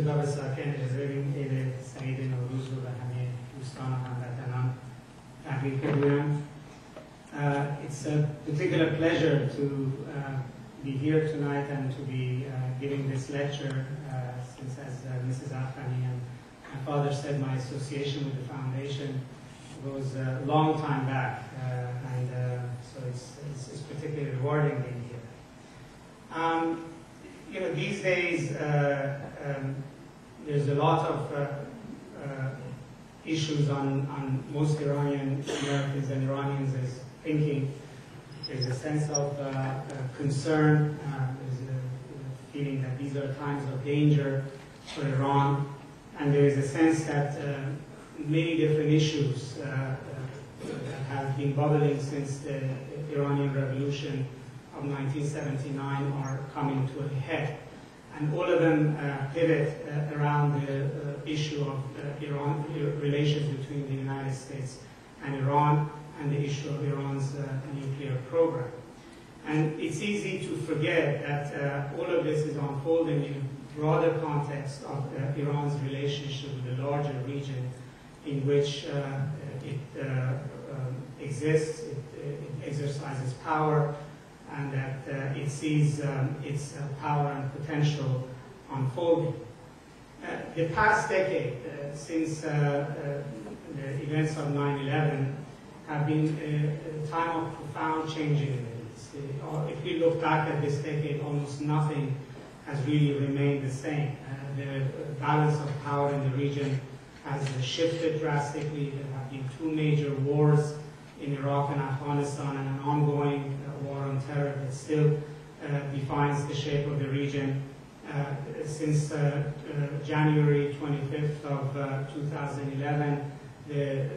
خدا به ساکن اجازه بدیم عید سعید نوروز رو به همه دوستان و هموطنان تبریک بگویم. It's a particular pleasure to be here tonight and to be giving this lecture since, as Mrs. Afghani and my father said, my association with the foundation goes a long time back, and so it's particularly rewarding being here. You know, these days there's a lot of issues on most Iranian Americans and Iranians is thinking. There's a sense of concern. There's a feeling that these are times of danger for Iran, and there is a sense that many different issues that have been bubbling since the Iranian Revolution of 1979 are coming to a head. And all of them pivot around the issue of Iran, relations between the United States and Iran, and the issue of Iran's nuclear program. And it's easy to forget that all of this is unfolding in a broader context of Iran's relationship with the larger region in which it exists, it exercises power, and that it sees its power and potential unfolding. The past decade, since the events of 9/11, have been a time of profound change in the Middle East. If we look back at this decade, almost nothing has really remained the same. The balance of power in the region has shifted drastically. There have been two major wars in Iraq and Afghanistan, and an ongoing war on terror that still defines the shape of the region. Since January 25th of 2011, the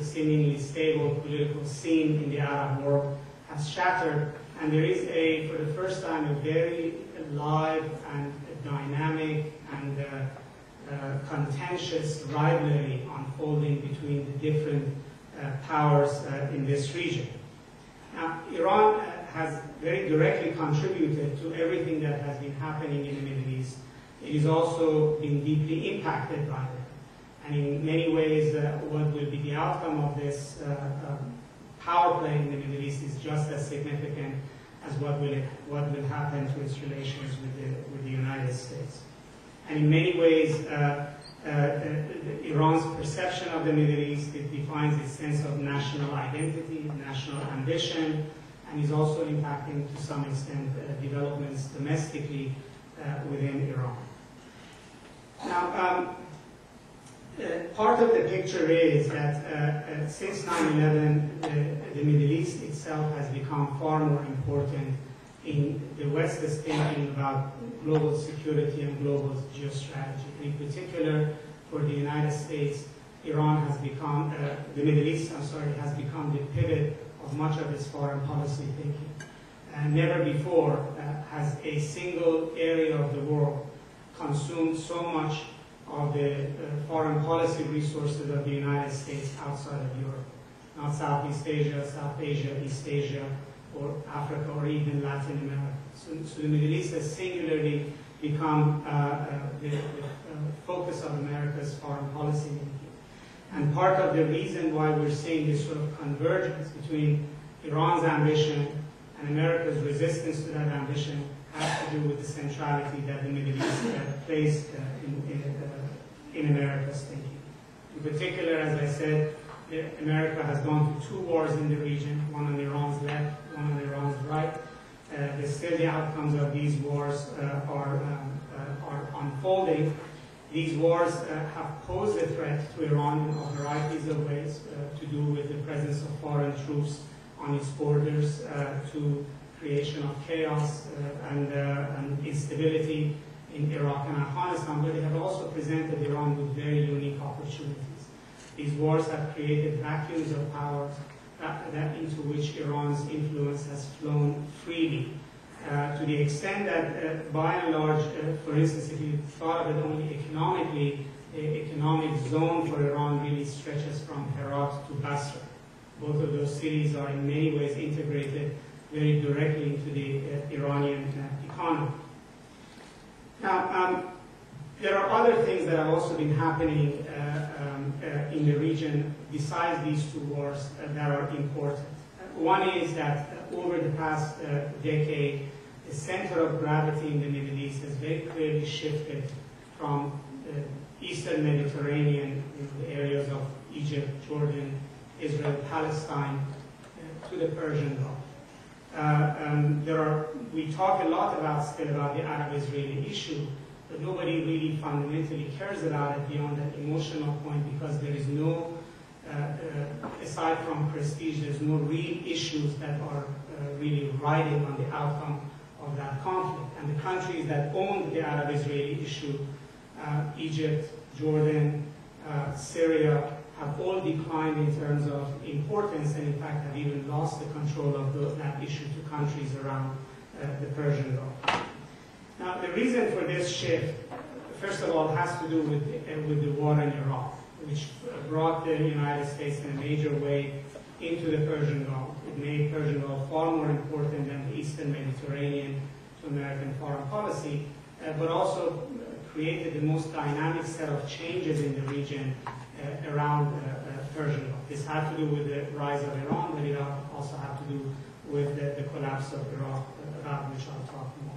seemingly stable political scene in the Arab world has shattered, and there is for the first time, a very live and dynamic and contentious rivalry unfolding between the different powers in this region. Now, Iran has very directly contributed to everything that has been happening in the Middle East. It has also been deeply impacted by them. And in many ways, what will be the outcome of this power play in the Middle East is just as significant as what will happen to its relations with the United States. And in many ways, Iran's perception of the Middle East, it defines its sense of national identity, national ambition, and is also impacting to some extent developments domestically within Iran. Now, part of the picture is that since 9/11, the Middle East itself has become far more important in the West's thinking about global security and global geostrategy. In particular, for the United States, Iran has become, the Middle East, has become the pivot of much of its foreign policy thinking. Never before has a single area of the world consumed so much of the foreign policy resources of the United States outside of Europe. Not Southeast Asia, South Asia, East Asia, or Africa, or even Latin America. So the Middle East has singularly become the focus of America's foreign policy making. And part of the reason why we're seeing this sort of convergence between Iran's ambition and America's resistance to that ambition has to do with the centrality that the Middle East plays in America's thinking. In particular, as I said, America has gone through two wars in the region, one on Iran's left, one on Iran's right. Still the outcomes of these wars are unfolding. These wars have posed a threat to Iran in a variety of ways, to do with the presence of foreign troops on its borders, to creation of chaos and instability in Iraq and Afghanistan, but they have also presented Iran with very unique opportunities. These wars have created vacuums of power into which Iran's influence has flown freely, to the extent that, by and large, for instance, if you thought of it only economically, the economic zone for Iran really stretches from Herat to Basra. Both of those cities are in many ways integrated very directly into the Iranian economy. Now, There are other things that have also been happening in the region besides these two wars that are important. One is that over the past decade, the center of gravity in the Middle East has very clearly shifted from the Eastern Mediterranean, the areas of Egypt, Jordan, Israel, Palestine, to the Persian Gulf. We talk a lot still about the Arab-Israeli issue, but nobody really fundamentally cares about it beyond that emotional point, because there is no, aside from prestige, there's no real issues that are really riding on the outcome of that conflict. And the countries that own the Arab-Israeli issue, Egypt, Jordan, Syria, have all declined in terms of importance, and in fact have even lost the control of that issue to countries around the Persian Gulf. Now, the reason for this shift, first of all, has to do with the war in Iraq, which brought the United States in a major way into the Persian Gulf. It made Persian Gulf far more important than the Eastern Mediterranean to American foreign policy, but also created the most dynamic set of changes in the region around Persian Gulf. This had to do with the rise of Iran, but it also had to do with the collapse of Iraq, about which I'll talk more.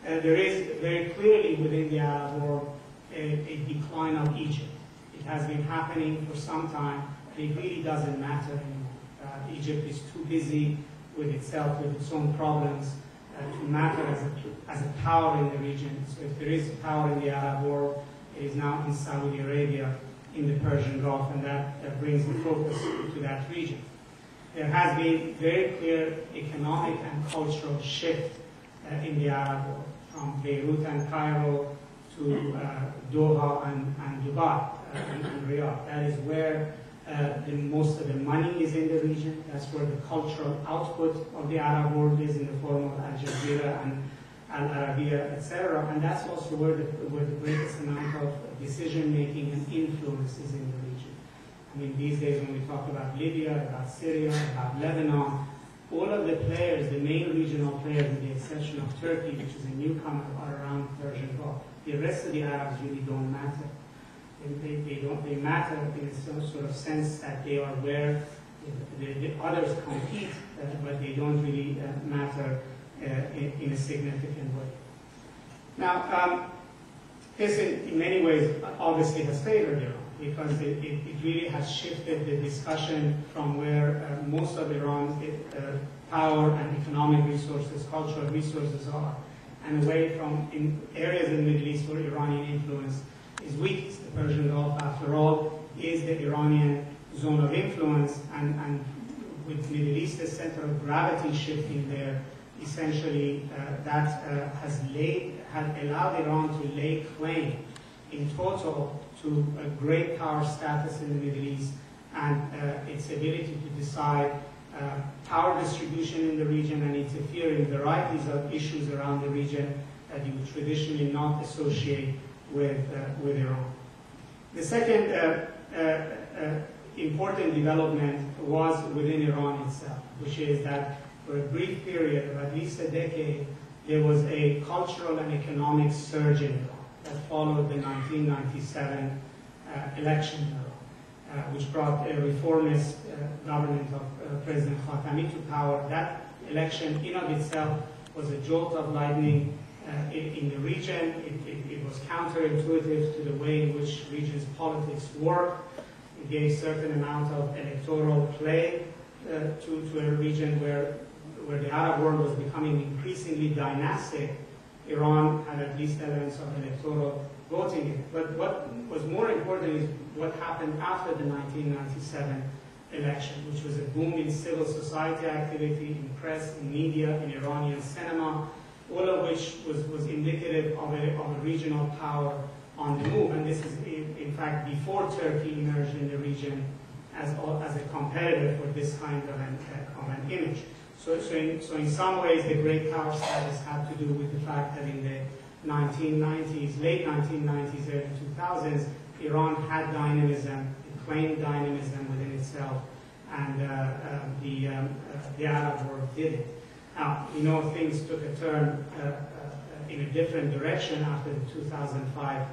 There is very clearly within the Arab world a decline of Egypt. It has been happening for some time, but it really doesn't matter anymore. Egypt is too busy with itself, with its own problems, to matter as a power in the region. So if there is a power in the Arab world, it is now in Saudi Arabia, in the Persian Gulf, and that brings the focus to that region. There has been very clear economic and cultural shift in the Arab world, from Beirut and Cairo to Doha and Dubai and Riyadh. That is where most of the money is in the region. That's where the cultural output of the Arab world is, in the form of Al Jazeera and Al Arabiya, etc. And that's also where the greatest amount of decision-making and influence is in the region. I mean, these days when we talk about Libya, about Syria, about Lebanon, all of the players, the main regional players, with the exception of Turkey, which is a newcomer, are around the Persian Gulf. The rest of the Arabs really don't matter. They matter in some sort of sense that they are where the others compete, but they don't really matter in a significant way. Now, this in many ways obviously has favored Iran, because it really has shifted the discussion from where most of Iran's power and economic resources, cultural resources are, and away from in areas in the Middle East where Iranian influence is weakest. The Persian Gulf, after all, is the Iranian zone of influence, and with Middle East the center of gravity shifting there, essentially that has allowed Iran to lay claim in total to a great power status in the Middle East, and its ability to decide power distribution in the region and interfere in varieties of issues around the region that you would traditionally not associate with Iran. The second important development was within Iran itself, which is that for a brief period of at least a decade, there was a cultural and economic surge in Iran that followed the 1997 election in Iran, which brought a reformist government of President Khatami to power. That election in of itself was a jolt of lightning in the region. It was counterintuitive to the way in which region's politics work. It gave a certain amount of electoral play to a region where the Arab world was becoming increasingly dynastic. Iran had at least elements of electoral voting in it. But what was more important is what happened after the 1997 election, which was a boom in civil society activity, in press, in media, in Iranian cinema, all of which was indicative of a regional power on the move. And this is, in fact, before Turkey emerged in the region as a competitor for this kind of an image. So in some ways, the great power status had to do with the fact that in the 1990s, late 1990s, early 2000s, Iran had dynamism, it claimed dynamism within itself, and the Arab world didn't. Now, we know things took a turn in a different direction after the 2005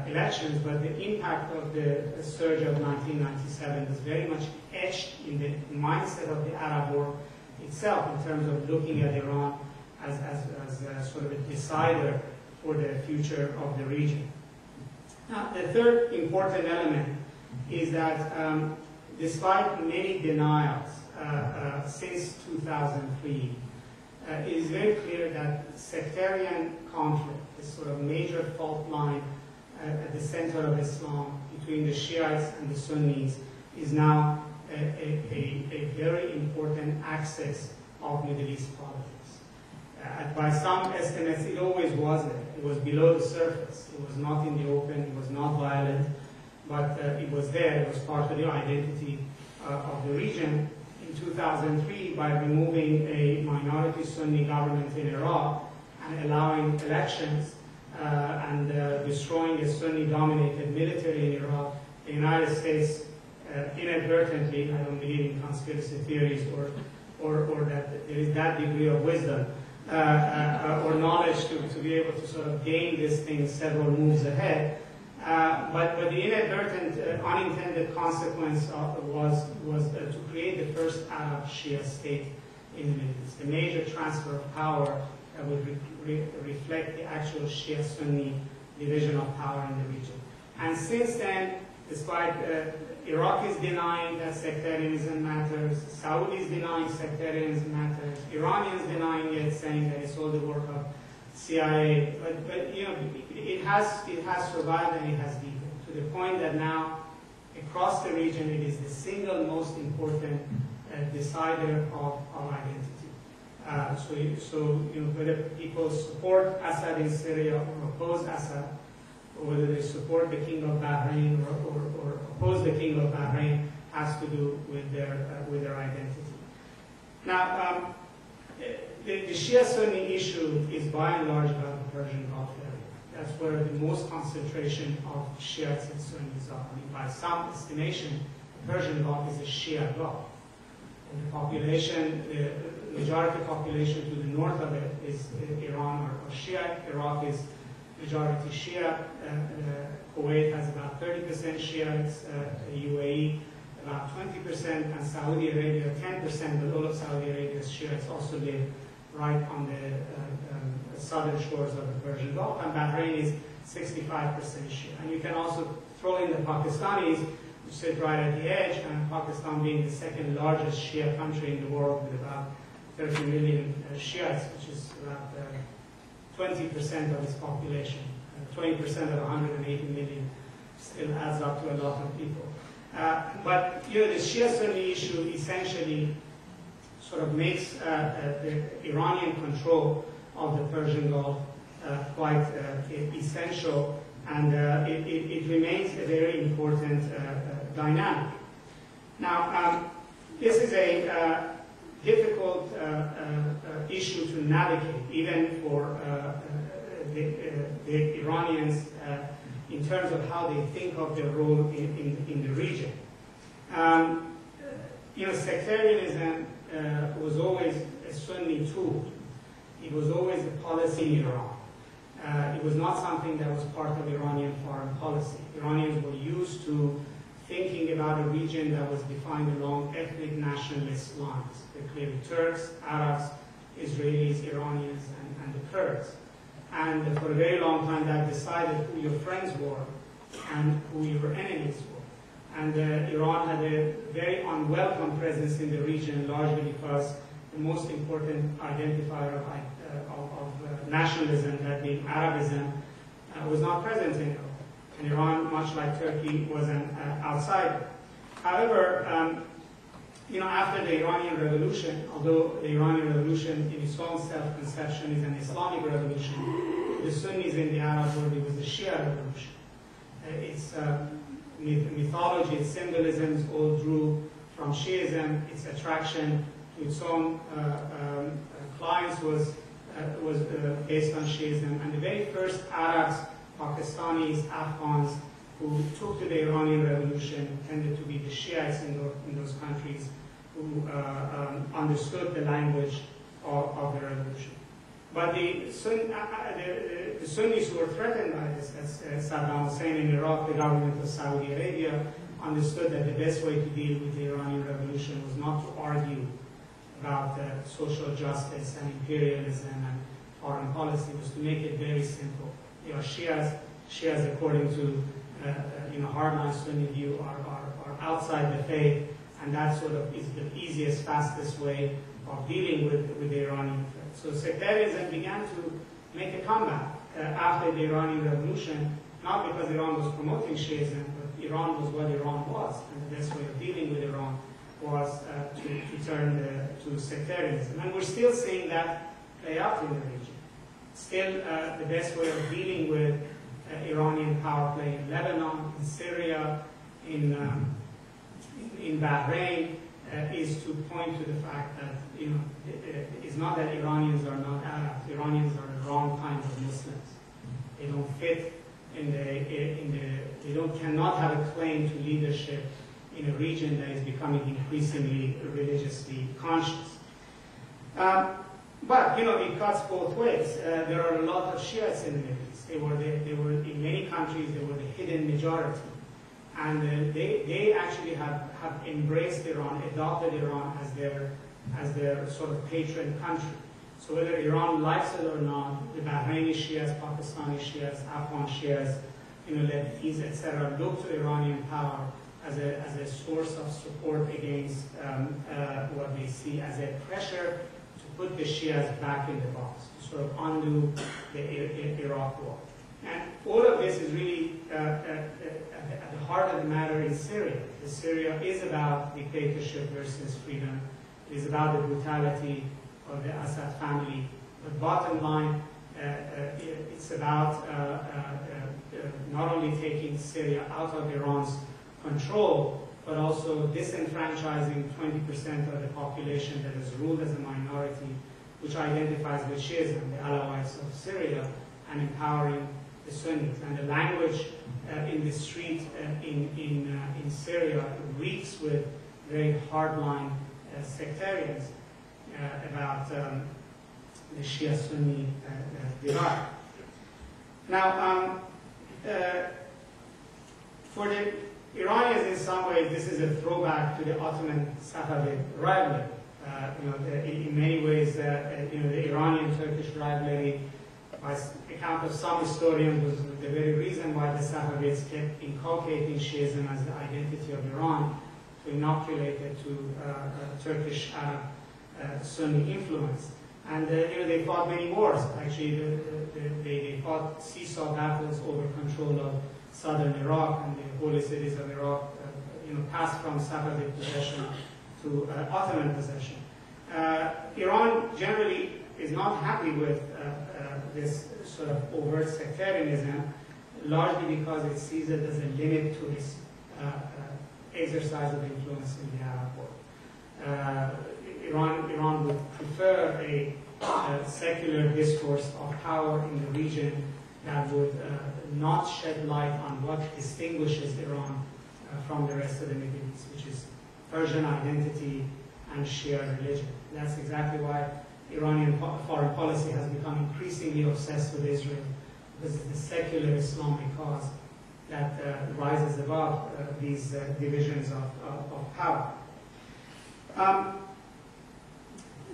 elections, but the impact of the surge of 1997 is very much etched in the mindset of the Arab world itself in terms of looking at Iran as sort of a decider for the future of the region. Now, the third important element is that despite many denials since 2003, it is very clear that sectarian conflict, this sort of major fault line at the center of Islam between the Shiites and the Sunnis, is now a very important axis of Middle East politics. By some estimates, it always was there. It was below the surface. It was not in the open. It was not violent, but it was there. It was part of the identity of the region. In 2003, by removing a minority Sunni government in Iraq and allowing elections and destroying a Sunni-dominated military in Iraq, the United States inadvertently, I don't believe in conspiracy theories or that there is that degree of wisdom or knowledge to be able to sort of gain this thing several moves ahead. But the inadvertent, unintended consequence was to create the first Arab Shia state in the Middle East, a major transfer of power that would reflect the actual Shia-Sunni division of power in the region. And since then, despite Iraq is denying that sectarianism matters, Saudis denying sectarianism matters, Iranians denying it, saying that it's all the work of CIA, but you know, it has survived and it has deepened to the point that now across the region it is the single most important decider of identity. So you know, whether people support Assad in Syria or oppose Assad, or whether they support the King of Bahrain or oppose the King of Bahrain, has to do with their identity. Now, the Shia-Sunni issue is by and large about the Persian Gulf area. That's where the most concentration of Shiites and Sunnis are. I mean, by some estimation, the Persian Gulf is a Shia Gulf. And the population, the majority population to the north of it is Iran or Shia. Iraq is majority Shia. Kuwait has about 30% Shiites. UAE about 20%, and Saudi Arabia 10%, but all of Saudi Arabia's Shiites also live right on the southern shores of the Persian Gulf, and Bahrain is 65% Shia. And you can also throw in the Pakistanis, who sit right at the edge, and Pakistan being the second largest Shia country in the world with about 30 million Shiites, which is about 20% of its population. 20% of 180 million still adds up to a lot of people. But you know, the Shia-Sunni issue essentially sort of makes the Iranian control of the Persian Gulf quite essential, and it remains a very important dynamic. Now, this is a difficult issue to navigate, even for the Iranians, in terms of how they think of their role in the region. You know, sectarianism was always a Sunni tool. It was always a policy in Iran. It was not something that was part of Iranian foreign policy. Iranians were used to thinking about a region that was defined along ethnic nationalist lines. They're clearly Turks, Arabs, Israelis, Iranians, and the Kurds. And for a very long time that decided who your friends were and who your enemies were. And Iran had a very unwelcome presence in the region, largely because the most important identifier of nationalism, that being Arabism, was not present in Iran. And Iran, much like Turkey, was an outsider. However, you know, after the Iranian Revolution, although the Iranian Revolution in its own self-conception is an Islamic revolution, the Sunnis in the Arab world, it was the Shia revolution. Its mythology, its symbolisms all drew from Shiism. Its attraction to its own clients was based on Shiism. And the very first Arabs, Pakistanis, Afghans, who took to the Iranian Revolution tended to be the Shiites in those countries who understood the language of the revolution. But the Sunnis who were threatened by this, as Saddam Hussein in Iraq, the government of Saudi Arabia, understood that the best way to deal with the Iranian Revolution was not to argue about social justice and imperialism and foreign policy, was to make it very simple. You know, Shias according to hardline Sunni view, are outside the faith, and that sort of is the easiest, fastest way of dealing with the Iranian threat. So sectarianism began to make a comeback after the Iranian Revolution, not because Iran was promoting Shiism, but Iran was what Iran was, and the best way of dealing with Iran was to turn to sectarianism. And we're still seeing that play out in the region. Still, the best way of dealing with Iranian power play in Lebanon, in Syria, in Bahrain, is to point to the fact that it's not that Iranians are not Arabs. Iranians are the wrong kind of Muslims. They don't fit cannot have a claim to leadership in a region that is becoming increasingly religiously conscious. But it cuts both ways. There are a lot of Shiites in the Middle East. They were in many countries. They were the hidden majority, and they actually have embraced Iran, adopted Iran as their sort of patron country. So whether Iran likes it or not, the Bahraini Shias, Pakistani Shias, Afghan Shias, Lebanese, etc., look to Iranian power as a source of support against what they see as a pressure to put the Shias back in the box, to sort of undo the Iraq war. And all of this is really at the heart of the matter in Syria. Syria is about dictatorship versus freedom. It is about the brutality of the Assad family. But bottom line, it's about not only taking Syria out of Iran's control, but also disenfranchising 20% of the population that is ruled as a minority, which identifies with Shiism, the Alawites of Syria, and empowering the Sunnis. And the language in the street in Syria reeks with very hardline sectarians about the Shia-Sunni divide. Now, for the Iranians, in some ways, this is a throwback to the Ottoman-Safavid rivalry. In many ways, the Iranian-Turkish rivalry, by account of some historians, was the very reason why the Safavids kept inculcating Shiism as the identity of Iran, to inoculate it to Turkish Sunni influence. And they fought many wars. Actually, they fought seesaw battles over control of southern Iraq, and the holy cities of Iraq passed from Safavid possession to Ottoman possession. Iran generally is not happy with this sort of overt sectarianism, largely because it sees it as a limit to its exercise of influence in the Arab world. Iran would prefer a secular discourse of power in the region that would not shed light on what distinguishes Iran from the rest of the Middle East, which is Persian identity and Shia religion. That's exactly why Iranian foreign policy has become increasingly obsessed with Israel, because it's the secular Islamic cause that rises above these divisions of power.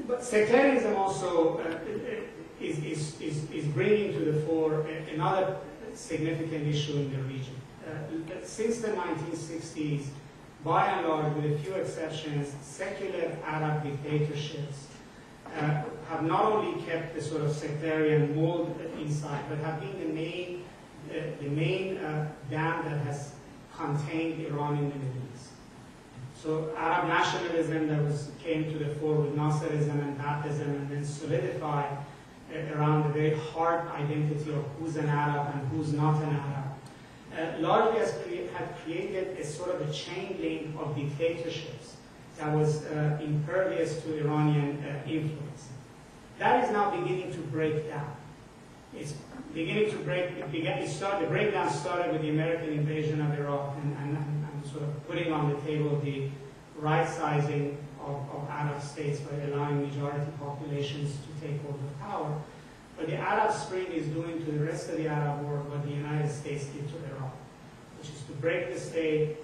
But sectarianism also is bringing to the fore another significant issue in the region. Since the 1960s, by and large, with a few exceptions, secular Arab dictatorships have not only kept the sort of sectarian mold inside, but have been the main dam that has contained Iran in the Middle East. So Arab nationalism that came to the fore with Nasserism and Ba'athism, and then solidified around the very hard identity of who's an Arab and who's not an Arab, largely had created a sort of a chain link of dictatorships that was impervious to Iranian influence. That is now beginning to break down. It's beginning to break. The breakdown started with the American invasion of Iraq and sort of putting on the table the right sizing of Arab states by allowing majority populations to take over power. But the Arab Spring is doing to the rest of the Arab world what the United States did to Iran, which is to break the state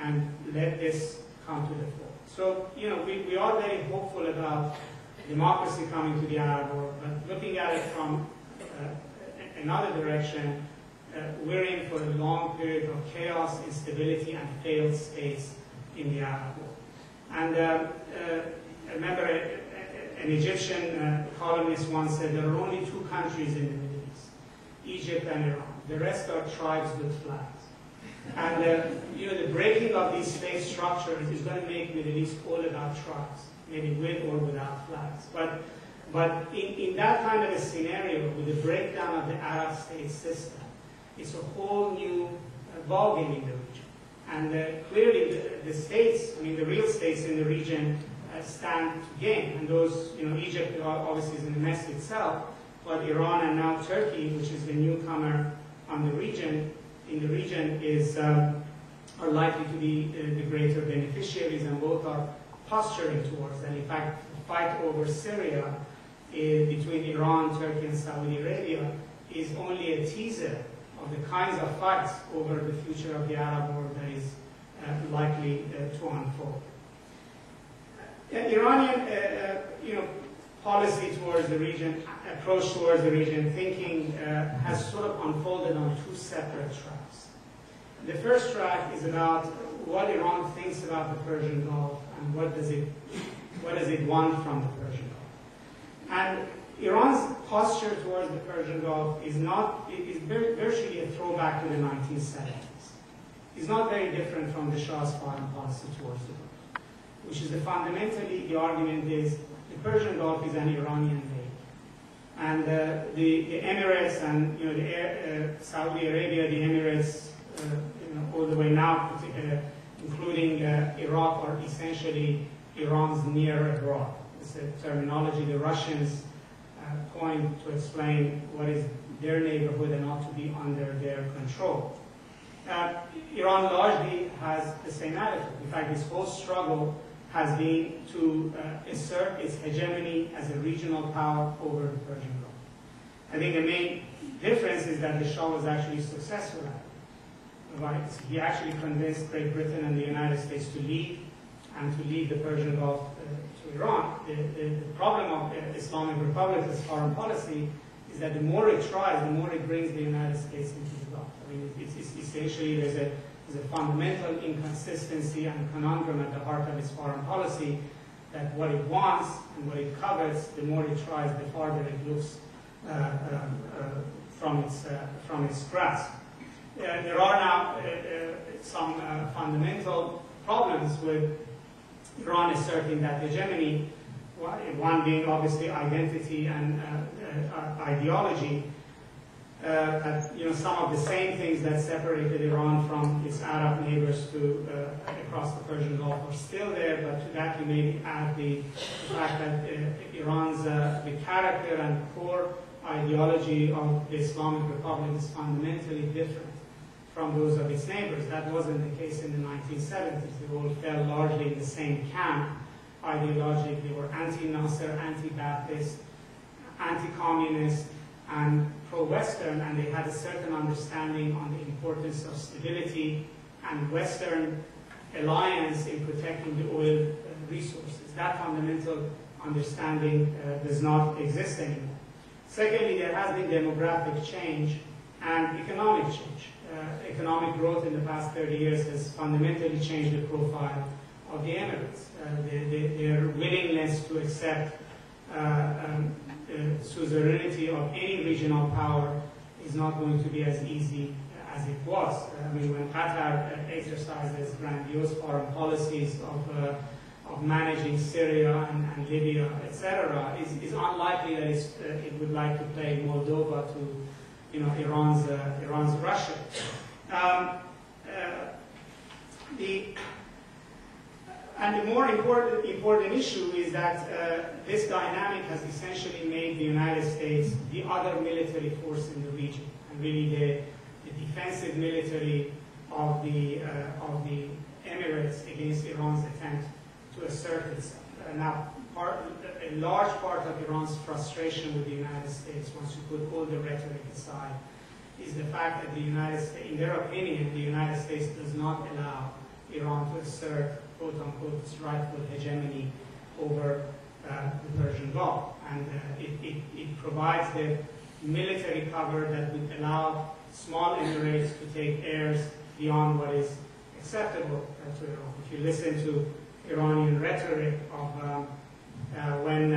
and let this come to the fore. So, you know, we are very hopeful about democracy coming to the Arab world, but looking at it from another direction, we're in for a long period of chaos, instability, and failed states in the Arab world. And I remember an Egyptian columnist once said there are only two countries in the Middle East, Egypt and Iran. The rest are tribes with flags. And you know, the breaking of these state structures is going to make Middle East all about tribes, maybe with or without flags. But in that kind of a scenario, with the breakdown of the Arab state system, it's a whole new ballgame in the region. And clearly the states, I mean the real states in the region, stand to gain. And those, you know, Egypt obviously is in the mess itself, but Iran and now Turkey, which is the newcomer on the region, in the region, are likely to be the greater beneficiaries, and both are posturing towards. And in fact, the fight over Syria between Iran, Turkey, and Saudi Arabia is only a teaser of the kinds of fights over the future of the Arab world that is likely to unfold. Iranian, you know, policy towards the region, approach towards the region, thinking has sort of unfolded on two separate tracks. The first track is about what Iran thinks about the Persian Gulf and what does it want from the Persian Gulf. And Iran's posture towards the Persian Gulf is virtually a throwback to the 1970s. It's not very different from the Shah's foreign policy towards the Gulf, which is fundamentally the argument is the Persian Gulf is an Iranian lake, and the Emirates and, you know, the Saudi Arabia, the Emirates, you know, all the way now, including Iraq, are essentially Iran's near abroad. It's a terminology the Russians coined to explain what is their neighborhood and ought to be under their control. Iran largely has the same attitude. In fact, this whole struggle has been to assert its hegemony as a regional power over the Persian Gulf. I think the main difference is that the Shah was actually successful at it. Right? He actually convinced Great Britain and the United States to leave, and to leave the Persian Gulf to Iran. The problem of Islamic Republic's foreign policy is that the more it tries, the more it brings the United States into the Gulf. I mean, it's essentially there's a fundamental inconsistency and conundrum at the heart of its foreign policy, that what it wants and what it covets, the more it tries, the farther it looks from its grasp. There are now some fundamental problems with Iran asserting that hegemony, one being obviously identity and ideology. You know, some of the same things that separated Iran from its Arab neighbors across the Persian Gulf are still there, but to that you maybe add the fact that Iran's the character and core ideology of the Islamic Republic is fundamentally different from those of its neighbors. That wasn't the case in the 1970s. They all fell largely in the same camp ideologically. They were anti-Nasr, anti-Ba'athist, anti-communist, and pro-Western, and they had a certain understanding on the importance of stability and Western alliance in protecting the oil resources. That fundamental understanding does not exist anymore. Secondly, there has been demographic change and economic change. Economic growth in the past 30 years has fundamentally changed the profile of the Emirates. Their willingness to accept suzerainty of any regional power is not going to be as easy as it was. I mean, when Qatar exercises grandiose foreign policies of managing Syria and Libya, etc., is unlikely that it would like to play Moldova to, you know, Iran's Russia. And the more important issue is that this dynamic has essentially made the United States the other military force in the region, and really the defensive military of the Emirates against Iran's attempt to assert itself. Now, a large part of Iran's frustration with the United States, once you put all the rhetoric aside, is the fact that the United States, in their opinion, the United States does not allow Iran to assert, quote unquote, its rightful hegemony over the Persian Gulf. And it provides the military cover that would allow small emirates to take airs beyond what is acceptable to Iran. If you listen to Iranian rhetoric of when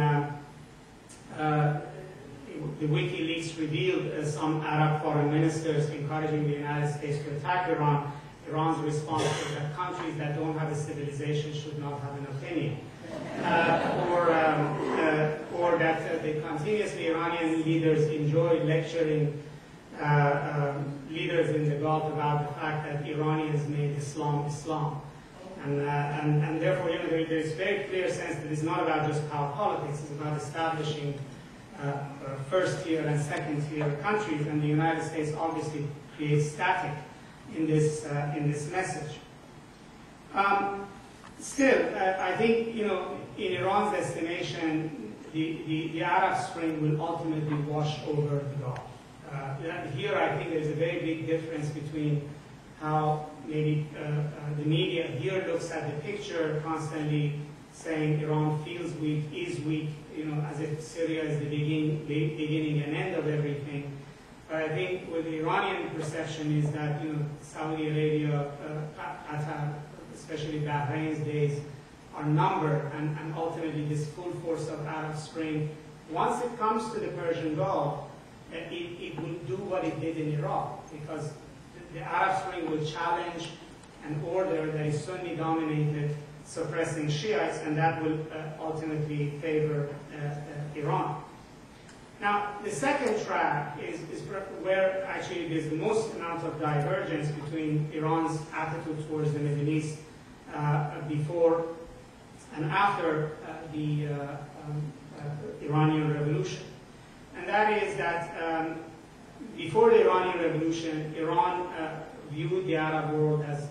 the WikiLeaks revealed some Arab foreign ministers encouraging the United States to attack Iran, Iran's response was that countries that don't have a civilization should not have an opinion. Or that the continuously Iranian leaders enjoy lecturing leaders in the Gulf about the fact that Iranians made Islam Islam. And therefore, there is a very clear sense that it's not about just power politics, it's about establishing first-tier and second-tier countries, and the United States obviously creates static in this message. Still, I think, in Iran's estimation, the Arab Spring will ultimately wash over the Gulf. Here, I think there's a very big difference between how maybe the media here looks at the picture, constantly saying Iran feels weak, is weak, as if Syria is the beginning and end of everything. But I think what the Iranian perception is that, Saudi Arabia, Qatar, especially Bahrain's days, are numbered, and ultimately this full force of Arab Spring, once it comes to the Persian Gulf, it will do what it did in Iraq, because the Arab Spring will challenge an order that is Sunni dominated, suppressing Shiites, and that will ultimately favor Iran. Now, the second track is where actually there's the most amount of divergence between Iran's attitude towards the Middle East before and after the Iranian Revolution. And that is that before the Iranian Revolution, Iran viewed the Arab world as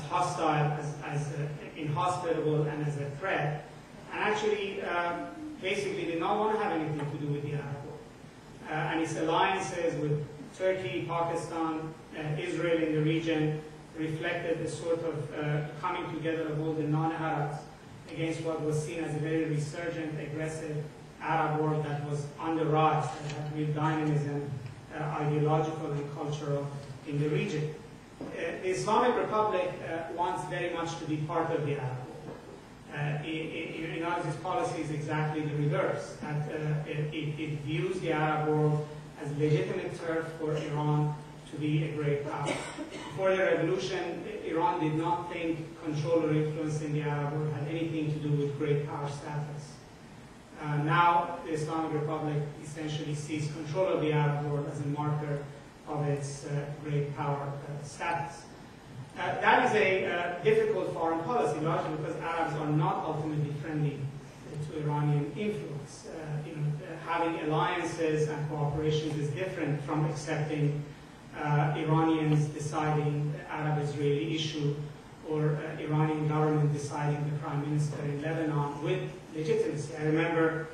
hostile, as inhospitable, and as a threat, and actually basically did not want to have anything to do with the Arab world. And its alliances with Turkey, Pakistan, Israel in the region reflected the sort of coming together of all the non-Arabs against what was seen as a very resurgent, aggressive Arab world that was on the rise, that had real dynamism, ideological and cultural, in the region. The Islamic Republic wants very much to be part of the Arab world. Its policy is exactly the reverse. That it views the Arab world as legitimate turf for Iran to be a great power. Before the revolution, Iran did not think control or influence in the Arab world had anything to do with great power status. Now, the Islamic Republic essentially sees control of the Arab world as a marker of its great power status. That is a difficult foreign policy, largely because Arabs are not ultimately friendly to Iranian influence. Having alliances and cooperations is different from accepting Iranians deciding the Arab-Israeli issue, or Iranian government deciding the prime minister in Lebanon with legitimacy. I remember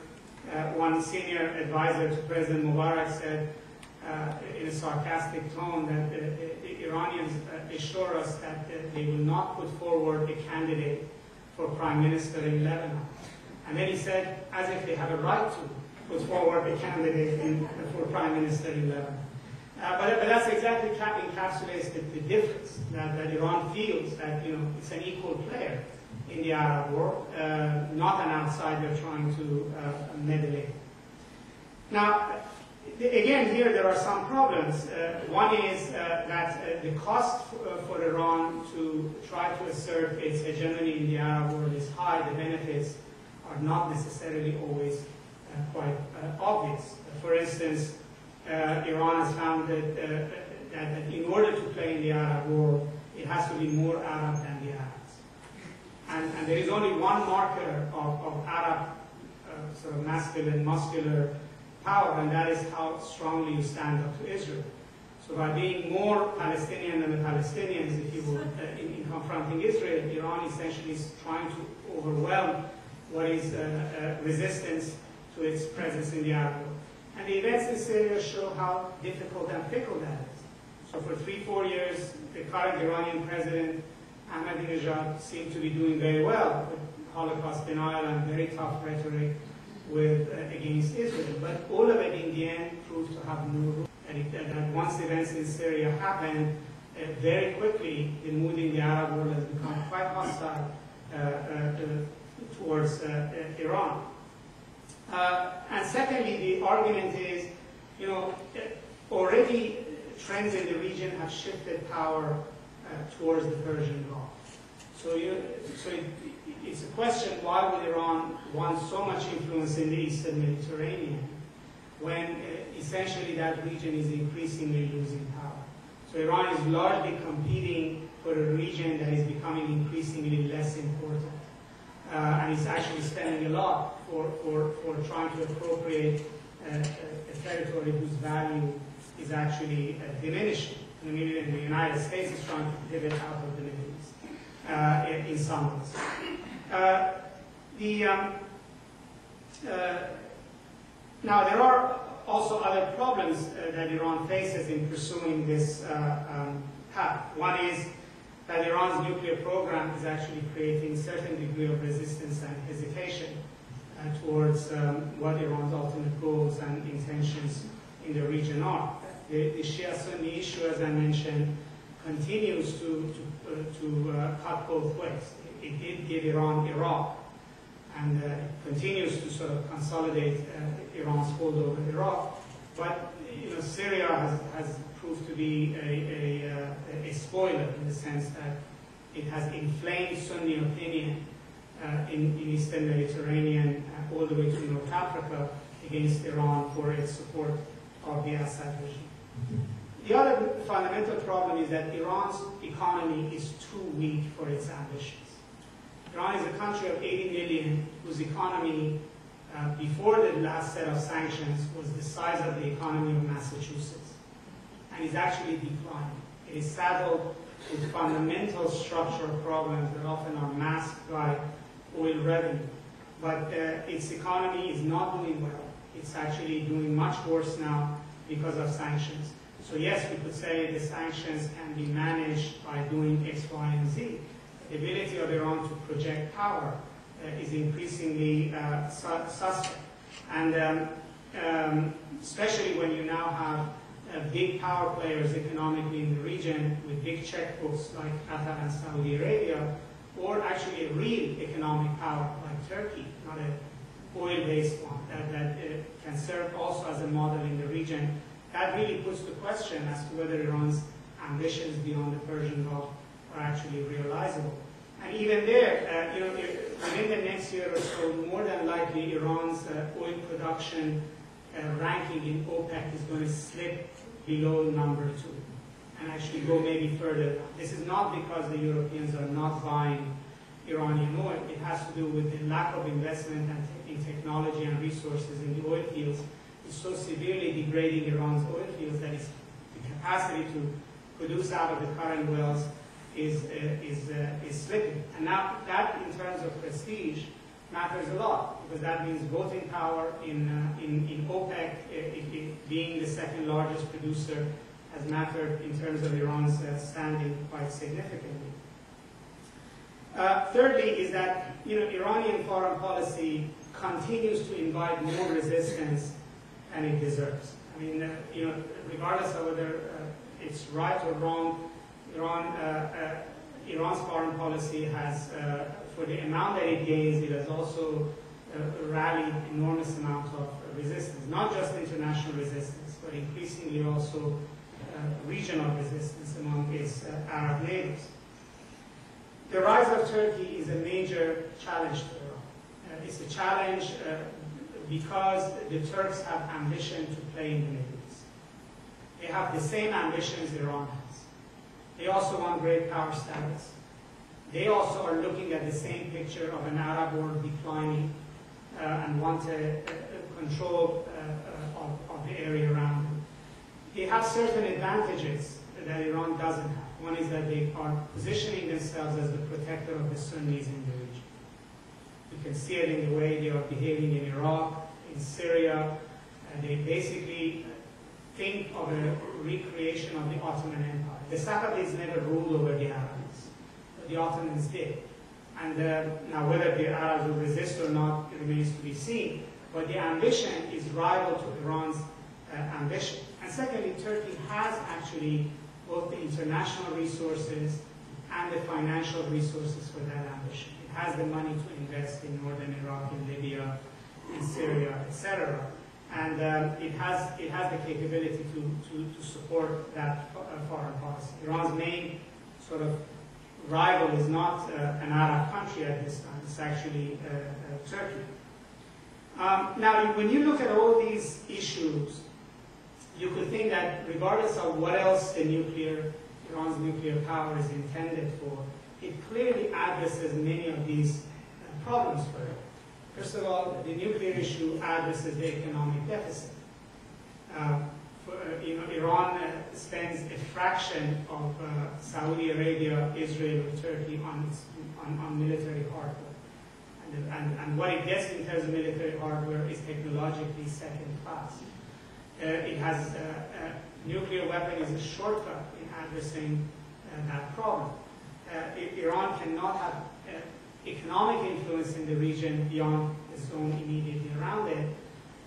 one senior advisor to President Mubarak said in a sarcastic tone that the Iranians assure us that they will not put forward a candidate for prime minister in Lebanon. And then he said, as if they have a right to put forward a candidate for prime minister in Lebanon. But that's exactly encapsulates the difference, that Iran feels that it's an equal player in the Arab world, not an outsider trying to meddle in. Now, again, here there are some problems. One is that the cost for Iran to try to assert its hegemony in the Arab world is high. The benefits are not necessarily always quite obvious. For instance, Iran has found that in order to play in the Arab world, it has to be more Arab than the Arabs. And there is only one marker of Arab sort of masculine, muscular power, and that is how strongly you stand up to Israel. So by being more Palestinian than the Palestinians, if you will, in confronting Israel, Iran essentially is trying to overwhelm what is resistance to its presence in the Arab world. And the events in Syria show how difficult and fickle that is. So for 3-4 years, the current Iranian president, Ahmadinejad, seemed to be doing very well with Holocaust denial and very tough rhetoric against Israel. But all of it in the end proved to have no root. And that once events in Syria happened, very quickly the mood in the Arab world has become quite hostile towards Iran. And secondly, the argument is, already trends in the region have shifted power towards the Persian Gulf. So it's a question, why would Iran want so much influence in the Eastern Mediterranean when essentially that region is increasingly losing power? So Iran is largely competing for a region that is becoming increasingly less important. And it's actually spending a lot for trying to appropriate a territory whose value is actually diminishing. The United States is trying to pivot out of the Middle East in some ways. Now, there are also other problems that Iran faces in pursuing this path. One is that Iran's nuclear program is actually creating a certain degree of resistance and hesitation towards what Iran's ultimate goals and intentions in the region are. The Shia-Sunni issue, as I mentioned, continues to cut both ways. It did give Iran Iraq, and continues to sort of consolidate Iran's hold over Iraq. But Syria has proved to be a spoiler in the sense that it has inflamed Sunni opinion in Eastern Mediterranean all the way to North Africa against Iran for its support of the Assad regime. The other fundamental problem is that Iran's economy is too weak for its ambitions. Iran is a country of 80 million whose economy, before the last set of sanctions, was the size of the economy of Massachusetts, and is actually declining. It is saddled with fundamental structural problems that often are masked by oil revenue. But its economy is not doing well. It's actually doing much worse now because of sanctions. So yes, we could say the sanctions can be managed by doing X, Y, and Z. The ability of Iran to project power is increasingly suspect. And especially when you now have big power players economically in the region with big checkbooks like Qatar and Saudi Arabia, or actually a real economic power like Turkey, not an oil-based one, that can serve also as a model in the region. That really puts the question as to whether Iran's ambitions beyond the Persian Gulf are actually realizable. And even there, within the next year or so, more than likely Iran's oil production ranking in OPEC is going to slip below number 2 and actually go maybe further. This is not because the Europeans are not buying Iranian oil. It has to do with the lack of investment in technology and resources in the oil fields. It's so severely degrading Iran's oil fields that the capacity to produce out of the current wells is slipping. And now that, in terms of prestige, matters a lot, because that means voting power in OPEC, being the second largest producer, has mattered in terms of Iran's standing quite significantly. Thirdly is that Iranian foreign policy continues to invite more resistance than it deserves. I mean, regardless of whether it's right or wrong, Iran's foreign policy has, for the amount that it gains, it has also rallied enormous amount of resistance, not just international resistance, but increasingly also regional resistance among its Arab neighbors. The rise of Turkey is a major challenge to Iran. It's a challenge because the Turks have ambition to play in the Middle East. They have the same ambitions Iran has. They also want great power status. They also are looking at the same picture of an Arab world declining and want control of the area around them. They have certain advantages that Iran doesn't have. One is that they are positioning themselves as the protector of the Sunnis in the region. The You can see it in the way they are behaving in Iraq, in Syria. They basically think of a recreation of the Ottoman Empire. The Safavids never ruled over the Arabs. The Ottomans did. And now whether the Arabs will resist or not remains to be seen. But the ambition is rival to Iran's ambition. And secondly, Turkey has actually both the international resources and the financial resources for that ambition. It has the money to invest in northern Iraq, in Libya, in Syria, etc. And it has the capability to support that foreign policy. Iran's main sort of rival is not an Arab country at this time. It's actually Turkey. Now, when you look at all these issues, you could think that regardless of what else Iran's nuclear power is intended for, it clearly addresses many of these problems for it. First of all, the nuclear issue addresses the economic deficit. Iran spends a fraction of Saudi Arabia, Israel, or Turkey on military hardware. And what it gets in terms of military hardware is technologically second class. It has nuclear weapon is a shortcut in addressing that problem. Iran cannot have economic influence in the region beyond the zone immediately around it,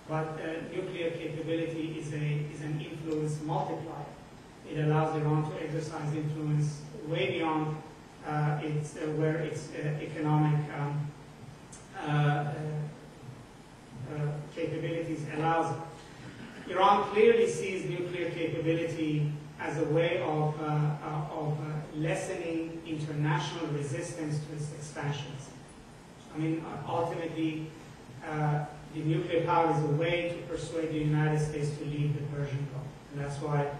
but nuclear capability is an influence multiplier. It allows Iran to exercise influence way beyond where its economic capabilities allows it. Iran clearly sees nuclear capability as a way of lessening international resistance to its expansions. I mean, ultimately, the nuclear power is a way to persuade the United States to leave the Persian Gulf. And that's why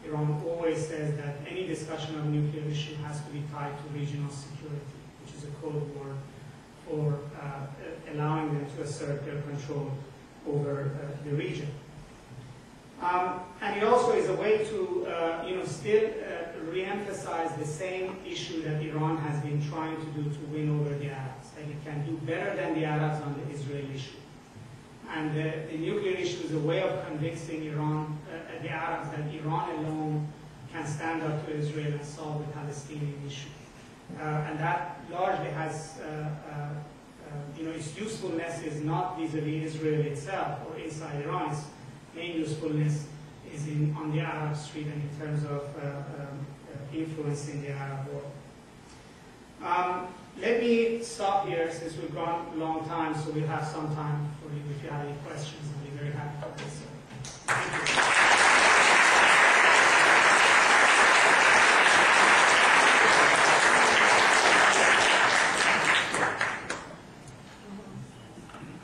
Iran always says that any discussion of nuclear issue has to be tied to regional security, which is a code word for allowing them to assert their control over the region. And it also is a way to, still re-emphasize the same issue that Iran has been trying to do to win over the Arabs, that it can do better than the Arabs on the Israel issue. And the nuclear issue is a way of convincing the Arabs that Iran alone can stand up to Israel and solve the Palestinian issue. And that largely has, its usefulness is not vis-a-vis Israel itself or inside Iran. Its main usefulness is on the Arab street and in terms of influencing the Arab world. Let me stop here since we've gone a long time, so we'll have some time for you if you have any questions. I'll be very happy to answer. Thank you.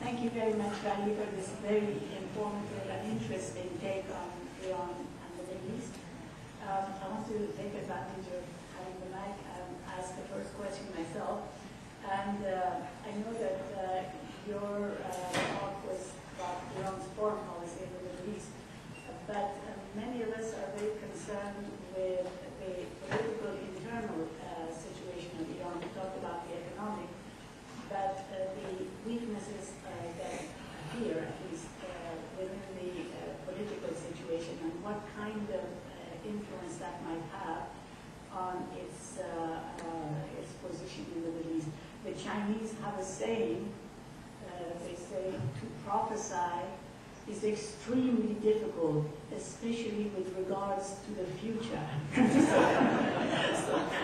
Thank you very much, Vali, for this very informative and interesting take on Iran and the Middle East. I want to take advantage of having the mic and ask the first question myself. And I know that your talk was about Iran's foreign policy in the Middle East, but many of us are very concerned with the political internal situation of Iran. We talked about the economic, but the weaknesses that appear, at least within the political situation, and what kind of influence that might have on its position in the Middle East. The Chinese have a saying, they say, to prophesy is extremely difficult, especially with regards to the future. So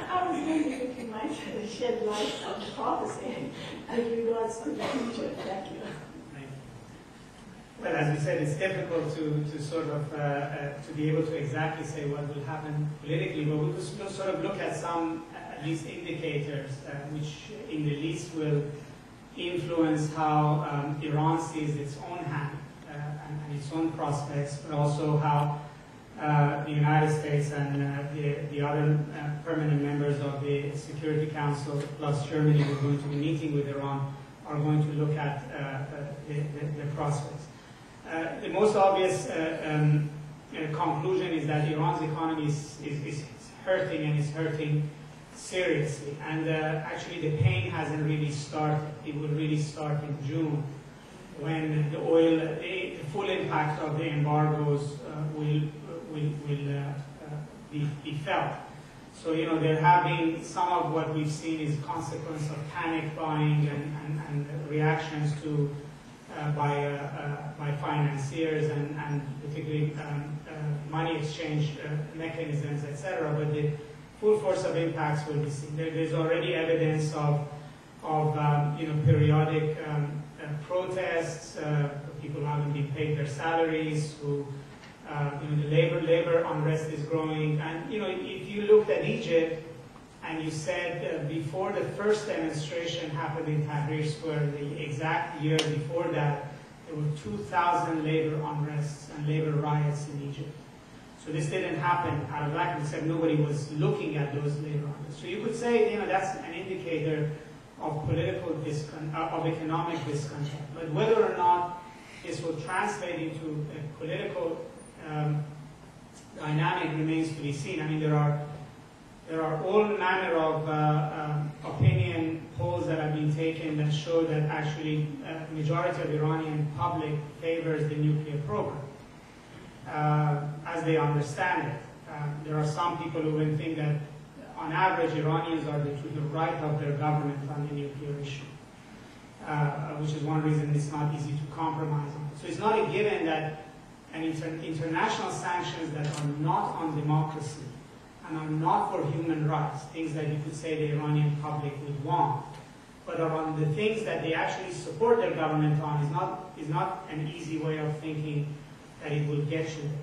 I was wondering if you might shed light on prophecy with regards to the future. Thank you. Well, as we said, it's difficult to sort of to be able to exactly say what will happen politically, but we could sort of look at some at least indicators which in the least will influence how Iran sees its own hand and its own prospects, but also how the United States and the other permanent members of the Security Council, plus Germany, who are going to be meeting with Iran, are going to look at the prospects. The most obvious conclusion is that Iran's economy is hurting, and is hurting seriously. And actually the pain hasn't really started. It will really start in June, when the oil, the full impact of the embargoes will be felt. So, you know, there have been some of what we've seen is consequence of panic buying and reactions to by financiers and particularly money exchange mechanisms, etc. But the full force of impacts will be seen. There's already evidence of you know, periodic protests, people who haven't been paid their salaries, who you know, the labor unrest is growing. And you know, if you looked at Egypt and you said before the first demonstration happened in Tahrir Square, the exact year before that, there were 2,000 labor unrests and labor riots in Egypt. So this didn't happen out of vacuum, except nobody was looking at those labor unrests. So you could say, you know, that's an indicator of political of economic discontent. But whether or not this will translate into a political dynamic remains to be seen. I mean, there are all manner of opinion polls that have been taken that show that actually the majority of the Iranian public favors the nuclear program as they understand it. There are some people who will think that on average Iranians are to the right of their government on the nuclear issue, which is one reason it's not easy to compromise on. So it's not a given that international sanctions that are not on democracy and are not for human rights, things that you could say the Iranian public would want, but are on the things that they actually support their government on, is not an easy way of thinking that it will get you there.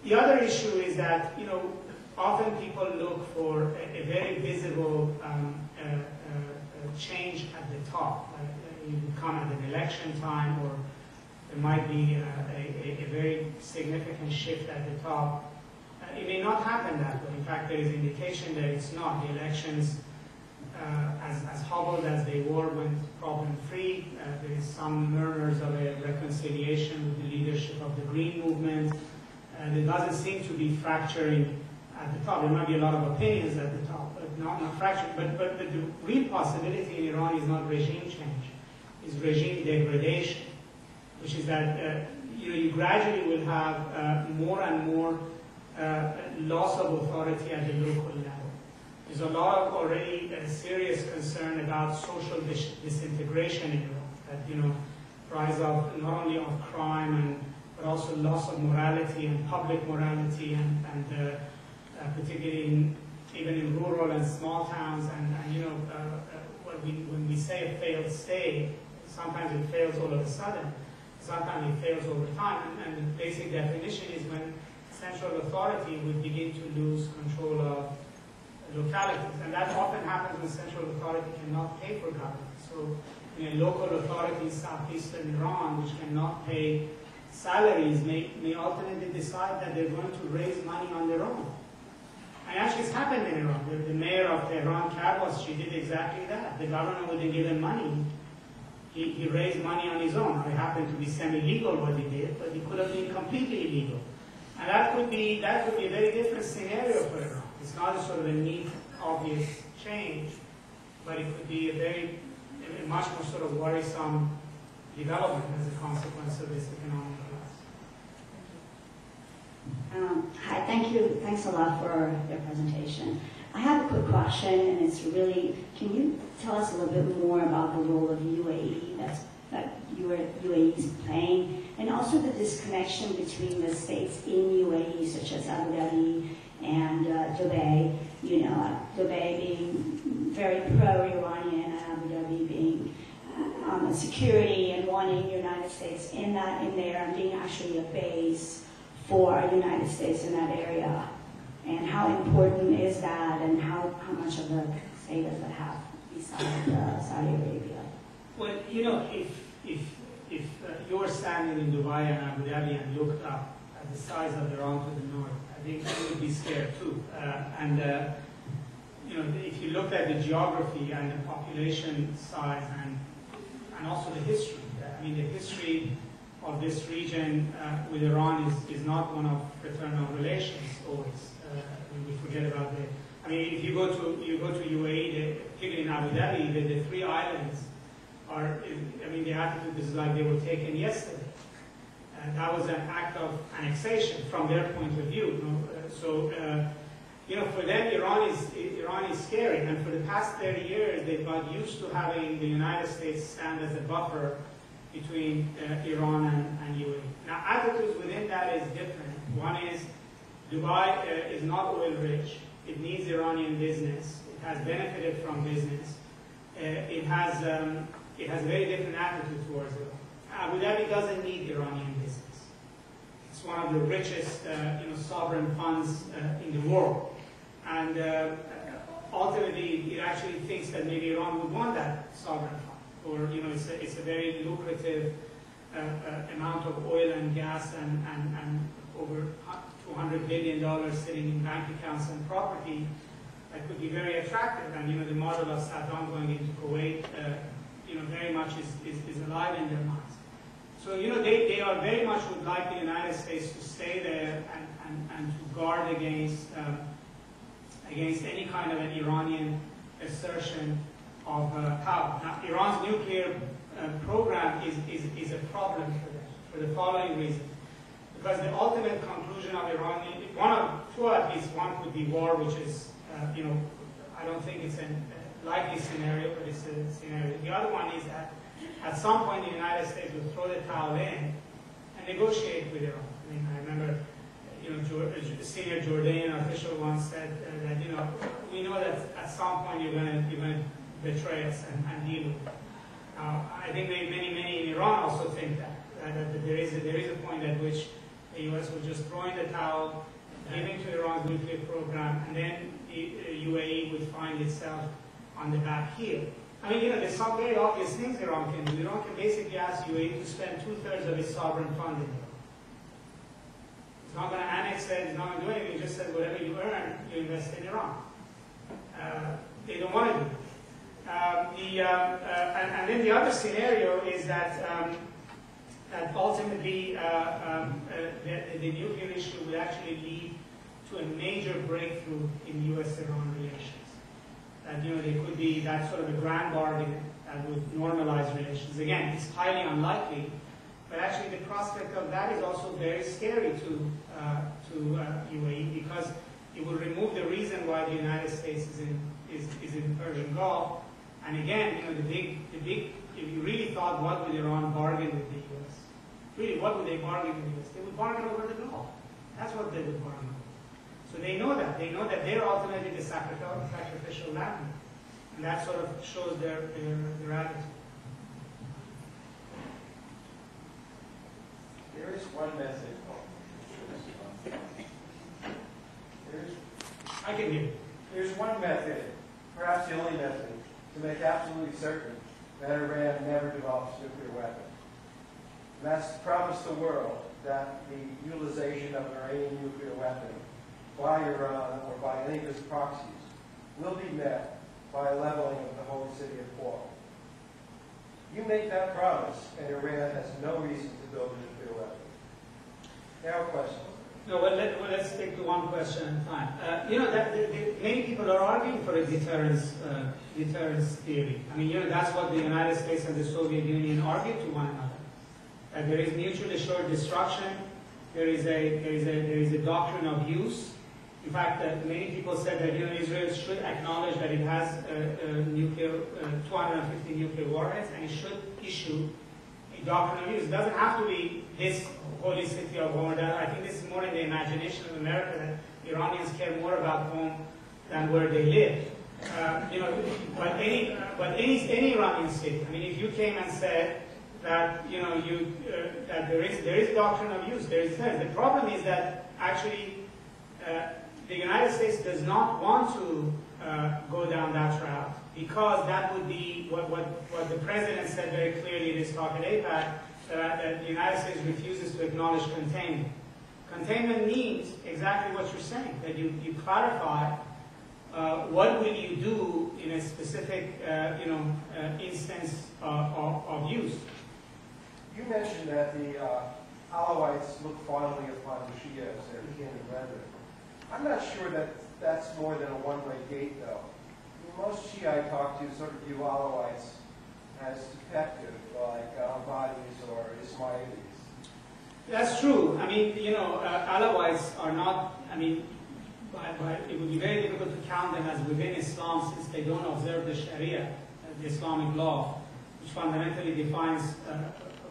The other issue is that, you know, often people look for a very visible change at the top. Like you come at an election time, or there might be a very significant shift at the top. It may not happen that way. In fact, there is indication that it's not. The elections, as hobbled as they were, went problem-free. There is some murmurs of a reconciliation with the leadership of the Green Movement. There doesn't seem to be fracturing at the top. There might be a lot of opinions at the top, but not fracturing. But the real possibility in Iran is not regime change, it's regime degradation, which is that you gradually will have more and more loss of authority at the local level. There's a lot of already serious concern about social disintegration in Iran, that, you know, rise of not only of crime but also loss of morality and public morality, and particularly even in rural and small towns, and you know, when we say a failed state, sometimes it fails all of a sudden, sometimes it fails over time, and the basic definition is when central authority would begin to lose control of localities, and that often happens when central authority cannot pay for government. So, you know, local authorities, southeastern Iran, which cannot pay salaries, may ultimately decide that they're going to raise money on their own. And actually it's happened in Iran. The mayor of Tehran, Karbas, she did exactly that. The government wouldn't give him money. He raised money on his own. It happened to be semi-legal what he did, but it could have been completely illegal. And that could be a very different scenario for Iran. It's not a sort of a neat, obvious change, but it could be a much more sort of worrisome development as a consequence of this economic collapse. Hi, thank you. Thanks a lot for your presentation. I have a quick question, and it's really, can you tell us a little bit more about the role of UAE that UAE is playing, and also the disconnection between the states in UAE, such as Abu Dhabi and Dubai, you know, Dubai being very pro-Iranian and Abu Dhabi being on security and wanting United States in there and being actually a base for United States in that area. And how important is that, and how much of a say does it have besides Saudi Arabia? Well, you know, if you're standing in Dubai and Abu Dhabi and looked up at the size of Iran to the north, I think you would be scared too. You know, if you looked at the geography and the population size and also the history, I mean, the history of this region with Iran is not one of fraternal relations always. We forget about the, I mean, if you go to attitude is like they were taken yesterday. That was an act of annexation from their point of view. For them, Iran is scary, and for the past 30 years, they've got used to having the United States stand as a buffer between Iran and UAE. Now, attitudes within that is different. One is Dubai is not oil rich. It needs Iranian business. It has benefited from business. It has a very different attitude towards it. Abu Dhabi doesn't need Iranian business. It's one of the richest, sovereign funds in the world, and ultimately, it actually thinks that maybe Iran would want that sovereign fund, or it's a very lucrative amount of oil and gas and over $200 billion sitting in bank accounts and property that could be very attractive. And the model of Saddam going into Kuwait, very much is alive in their minds. So, they are very much would like the United States to stay there and to guard against any kind of an Iranian assertion of power. Now, Iran's nuclear program is a problem for them, for the following reason. Because the ultimate conclusion of Iran, two at least, one could be war, which is, I don't think it's a likely scenario, but it's a scenario. The other one is that at some point, the United States will throw the towel in and negotiate with Iran. I mean, I remember, a senior Jordanian official once said that, we know that at some point you're going to betray us and deal with it. I think many in Iran also think that there is a point at which the U.S. will just throw in the towel, give in to Iran's nuclear program, and then the UAE would find itself on the back heel. I mean, there's some very obvious things Iran can do. Iran can basically ask UAE to spend 2/3 of its sovereign fund in Iran. It's not going to annex it, it's not going to do anything, it just says whatever you earn, you invest in Iran. They don't want to do it. And then the other scenario is that ultimately the nuclear issue would actually lead to a major breakthrough in U.S.-Iran relations. That there could be that sort of a grand bargain that would normalize relations. Again, it's highly unlikely, but actually the prospect of that is also very scary to UAE, because it would remove the reason why the United States is in Persian Gulf. And again, the big. If you really thought, what would Iran bargain with the U.S.? Really, what would they bargain with the U.S.? They would bargain over the Gulf. That's what they would bargain over. So they know that. They know that they're ultimately the sacrificial lamb. And that sort of shows their attitude. There is one message. I can hear. There's one method, perhaps the only method, to make absolutely certain that Iran never develops a nuclear weapon. And that's to promise the world that the utilization of an Iranian nuclear weapon by Iran or by any of its proxies will be met by a leveling of the holy city of Qom. You make that promise, and Iran has no reason to build a nuclear weapon. Now a question. No, well, let's stick to one question at a time. Many people are arguing for a deterrence theory. I mean, that's what the United States and the Soviet Union argued to one another. There is mutually assured destruction. There is a doctrine of use. In fact, many people said that Israel should acknowledge that it has 250 nuclear warheads, and it should issue a doctrine of use. It doesn't have to be this holy city of Qom. I think this is more in the imagination of America, that Iranians care more about Qom than where they live. But any Iranian city. I mean, if you came and said that that there is a doctrine of use, the problem is that actually the United States does not want to go down that route, because that would be what the president said very clearly in his talk at AIPAC, that the United States refuses to acknowledge containment. Containment means exactly what you're saying, that you clarify what will you do in a specific instance of use. You mentioned that the Alawites look fondly upon the Shia as their kin and brethren. I'm not sure that that's more than a one-way gate, though. I mean, most Shia I talk to sort of view Alawites as defective, like Ahmadis or Ismailis. That's true. I mean, you know, Alawites are not, I mean, it would be very difficult to count them as within Islam since they don't observe the Sharia, the Islamic law, which fundamentally defines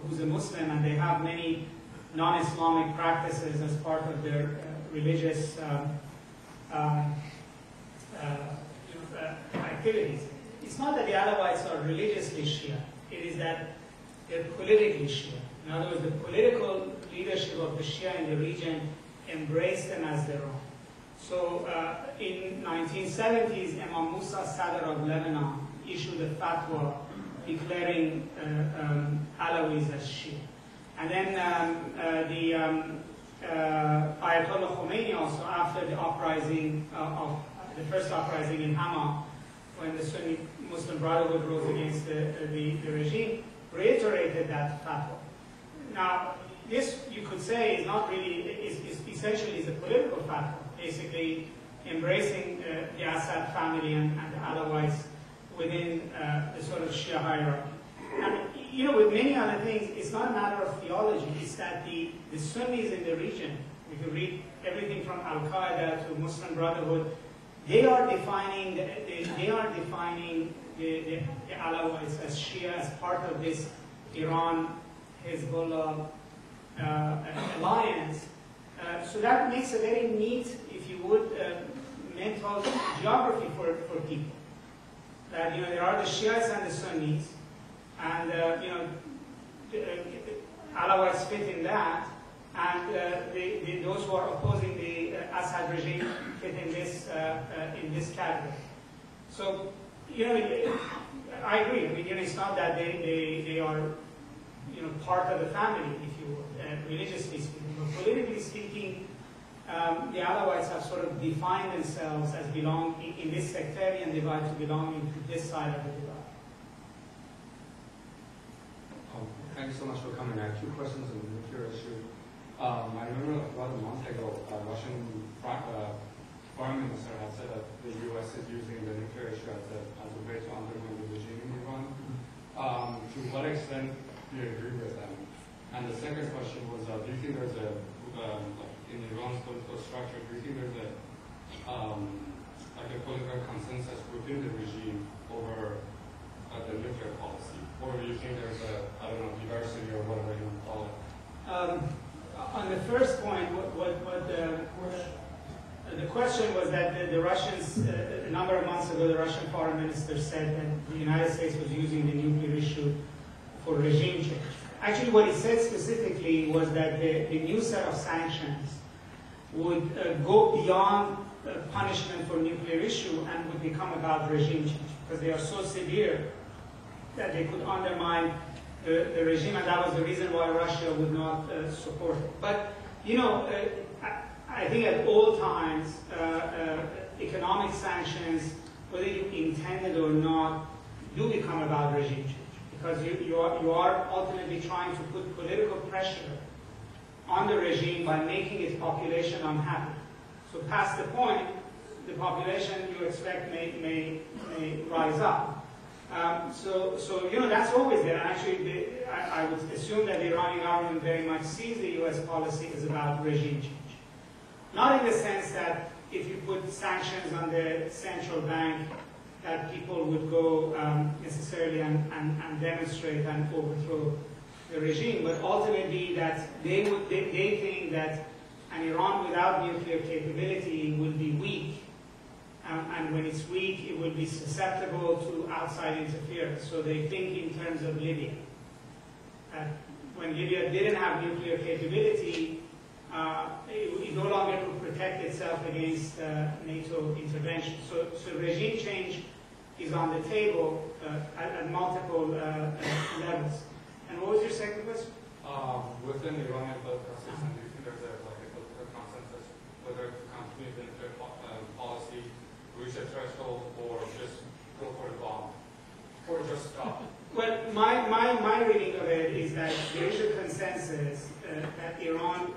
who's a Muslim, and they have many non-Islamic practices as part of their religious activities. It's not that the Alawites are religiously Shia, it is that they're politically Shia. In other words, the political leadership of the Shia in the region embraced them as their own. So in 1970s, Imam Musa Sadr of Lebanon issued a fatwa declaring Alawis as Shia. And then Ayatollah Khomeini also, after the uprising of the first uprising in Hama, when the Sunni Muslim Brotherhood rose against the regime, reiterated that fatwa. Now, this you could say is not really, is essentially is a political fatwa, basically embracing the Assad family and the Alawites within the sort of Shia hierarchy. And you know, with many other things, it's not a matter of theology. It's that the Sunnis in the region, if you read everything from Al-Qaeda to Muslim Brotherhood, they are defining the Alawites as Shia as part of this Iran-Hezbollah alliance. So that makes a very neat, if you would, mental geography for people. That, you know, there are the Shiites and the Sunnis, and you know, Alawites fit in that, and those who are opposing the Assad regime fit in this category. So, you know, I agree. I mean, you know, it's not that they are, you know, part of the family, if you would, religiously speaking, but politically speaking, the Alawites have sort of defined themselves as belonging in this sectarian divide to belonging to this side of the divide. Thank you so much for coming. I have two questions on the nuclear issue. I remember about a month ago, Russian foreign minister had said that the U.S. is using the nuclear issue as a way to undermine the regime in Iran. To what extent do you agree with them? And the second question was, do you think there's a, in Iran's political structure, do you think there's a, like a political consensus within the regime over the nuclear policy? Or do you think there's a, I don't know, diversity or whatever you want to call it? On the first point, the question was that the Russians, a number of months ago, the Russian foreign minister said that the United States was using the nuclear issue for regime change. Actually, what he said specifically was that the new set of sanctions would go beyond punishment for nuclear issue and would become about regime change, because they are so severe that they could undermine the regime, and that was the reason why Russia would not support it. But, you know, I think at all times, economic sanctions, whether you intend it or not, do become about regime change, because you are ultimately trying to put political pressure on the regime by making its population unhappy. So past the point, the population you expect may rise up. So you know, that's always there. And actually, I would assume that the Iranian government very much sees the U.S. policy as about regime change. Not in the sense that if you put sanctions on the central bank, that people would go necessarily and demonstrate and overthrow the regime, but ultimately that they think that an Iran without nuclear capability will be weak. And when it's weak, it will be susceptible to outside interference. So they think in terms of Libya. When Libya didn't have nuclear capability, it no longer could protect itself against NATO intervention. So regime change is on the table at multiple levels. And what was your second question? Within the Iranian political system, do you think there's a political consensus whether to continue the nuclear policy, reach a threshold, or just go for the bomb, or just stop? Well, my reading of it is that there is a consensus that Iran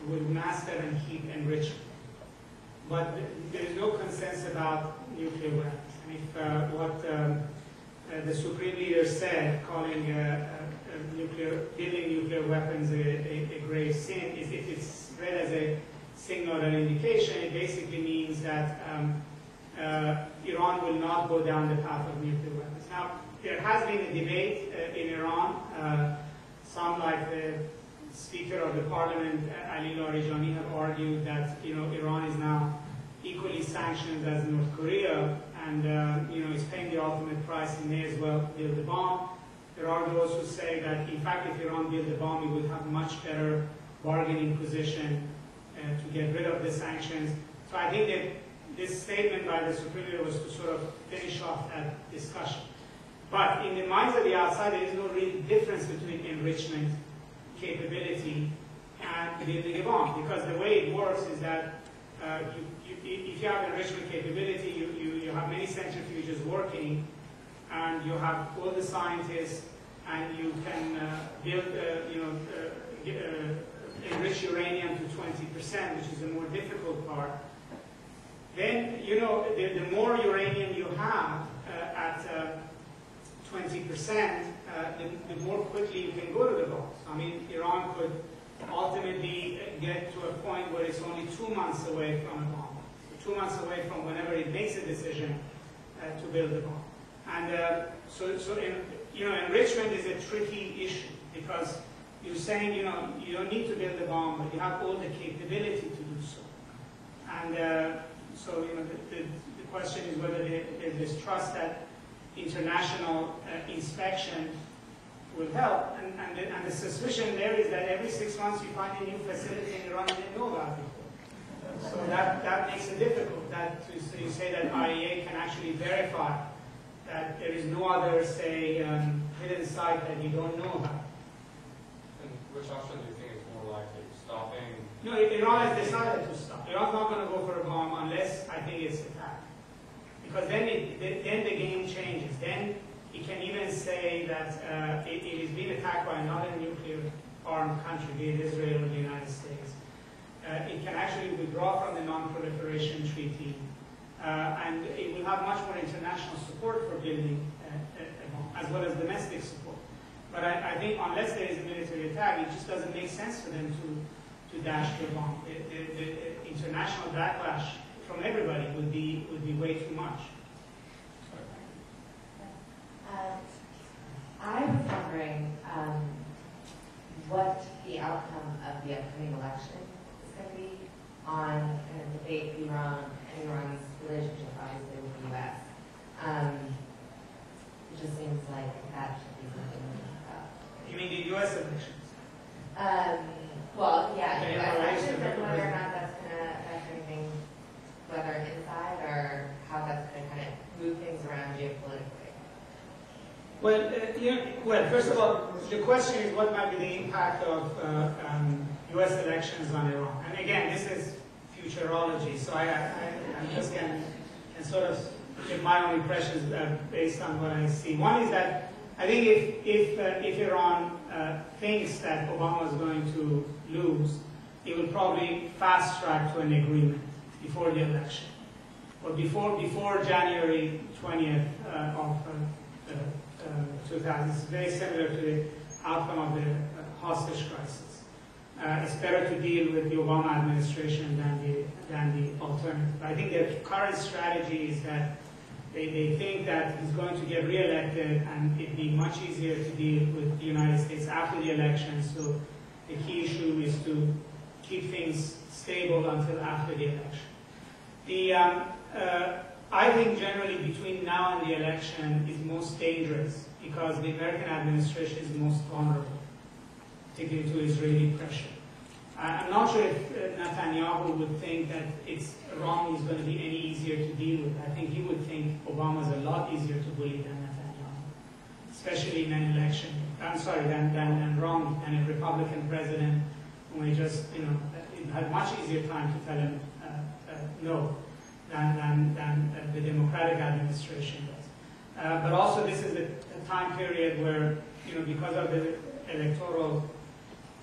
will master and keep enriching. But there is no consensus about nuclear weapons. And if what the Supreme Leader said, calling building nuclear weapons a grave sin, is if it's read as a signal or an indication, it basically means that Iran will not go down the path of nuclear weapons. Now, there has been a debate in Iran. Some, like the Speaker of the Parliament, Ali Larijani, have argued that Iran is now equally sanctioned as North Korea, and is paying the ultimate price and may as well build the bomb. There are those who say that, in fact, if Iran built the bomb, it would have a much better bargaining position to get rid of the sanctions. So I think that this statement by the Supreme Leader was to sort of finish off that discussion. But in the minds of the outside, there is no real difference between enrichment capability and building a bomb, because the way it works is that if you have enrichment capability, you have many centrifuges working, and you have all the scientists, and you can build, enrich uranium to 20%, which is the more difficult part. Then, the more uranium you have at 20%, the more quickly you can go to the bombs. I mean, Iran could ultimately get to a point where it's only 2 months away from a bomb, 2 months away from whenever it makes a decision to build a bomb. And enrichment is a tricky issue, because you're saying, you don't need to build a bomb, but you have all the capability to do so. And so, the question is whether there's this trust that international inspection will help. And the suspicion there is that every 6 months you find a new facility in Iran you didn't know about before. So that makes it difficult. So you say that IAEA can actually verify that there is no other, say, hidden site that you don't know about. And which option do you think is more likely? Stopping? No, Iran has decided to stop. Iran's not going to go for a bomb unless, I think, it's attacked. Because then the game changes. Then it can even say that it is being attacked by another nuclear-armed country, be it Israel or the United States. It can actually withdraw from the Non-Proliferation Treaty, and it will have much more international support for building a bomb, as well as domestic support. But I think unless there is a military attack, it just doesn't make sense for them to dash the bomb. The international backlash from everybody would be way too much. I was wondering what the outcome of the upcoming election is going to be on kind of debate Iran and Iran's relationship, obviously, with the U.S. It just seems like that should be something to think about. You mean the U.S. elections? Well, yeah, the U.S. elections, and whether or not that's going to affect anything, whether inside or how that's going to kind of move things around geopolitically. Well, first of all, the question is what might be the impact of U.S. elections on Iran. And again, this is futurology, so I just can sort of give my own impressions based on what I see. One is that I think if Iran thinks that Obama is going to lose, it will probably fast track to an agreement before the election, or before January 20th of 2000. It's very similar to the outcome of the hostage crisis. It's better to deal with the Obama administration than the alternative. I think their current strategy is that they think that he's going to get re-elected and it'd be much easier to deal with the United States after the election. So the key issue is to keep things stable until after the election. I think generally between now and the election is most dangerous because the American administration is most vulnerable, particularly to Israeli pressure. I'm not sure if Netanyahu would think that Iran is going to be any easier to deal with. I think he would think Obama is a lot easier to bully than Netanyahu, especially in an election. I'm sorry, than a Republican president who may just, had much easier time to tell him no than the Democratic administration does. But also this is a time period where, because of the electoral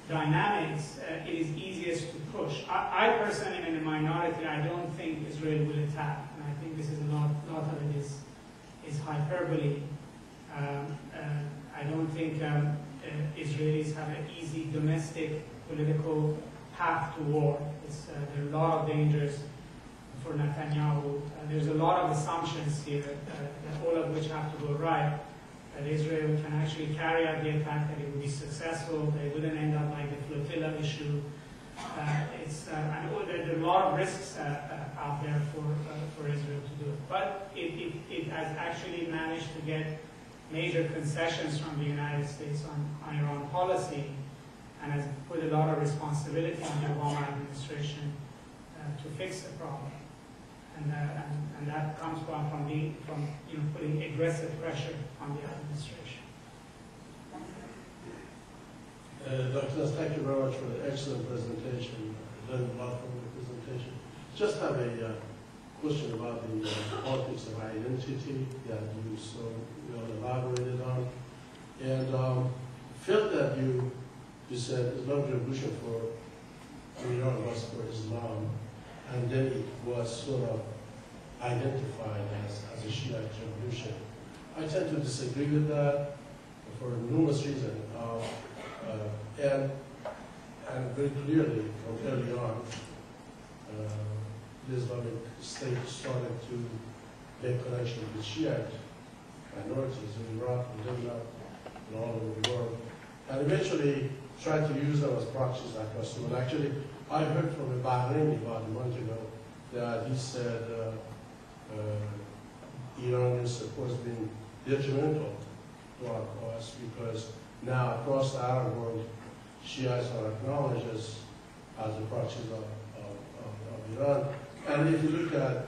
dynamics, it is easiest to push. I personally am in a minority. I don't think Israel will attack, and I think this is a lot of it is hyperbole. I don't think Israelis have an easy domestic political path to war. There are a lot of dangers for Netanyahu. There's a lot of assumptions here, that all of which have to go right. That Israel can actually carry out the attack, that it would be successful, that it wouldn't end up like the flotilla issue. I know there are a lot of risks out there for Israel to do it. But it has actually managed to get major concessions from the United States on Iran policy, and has put a lot of responsibility on the Obama administration to fix the problem. And that comes from putting aggressive pressure on the administration. Dr. Nasr, thank you very much for the excellent presentation. I learned a lot from the presentation. Just have a question about the politics of identity that you so elaborated on. And felt that you said Islamic revolution for Iran was for Islam, and then it was sort of identified as a Shiite revolution. I tend to disagree with that for numerous reasons. And very clearly, from early on, the Islamic State started to make connections with Shiite minorities in Iraq and Lebanon and all over the world, and eventually tried to use them as proxies across the world. Actually, I heard from a Bahraini about a month ago that he said Iran is supposed to be detrimental to our cause because now across the Arab world, Shiites are acknowledged as the proxies of Iran. And if you look at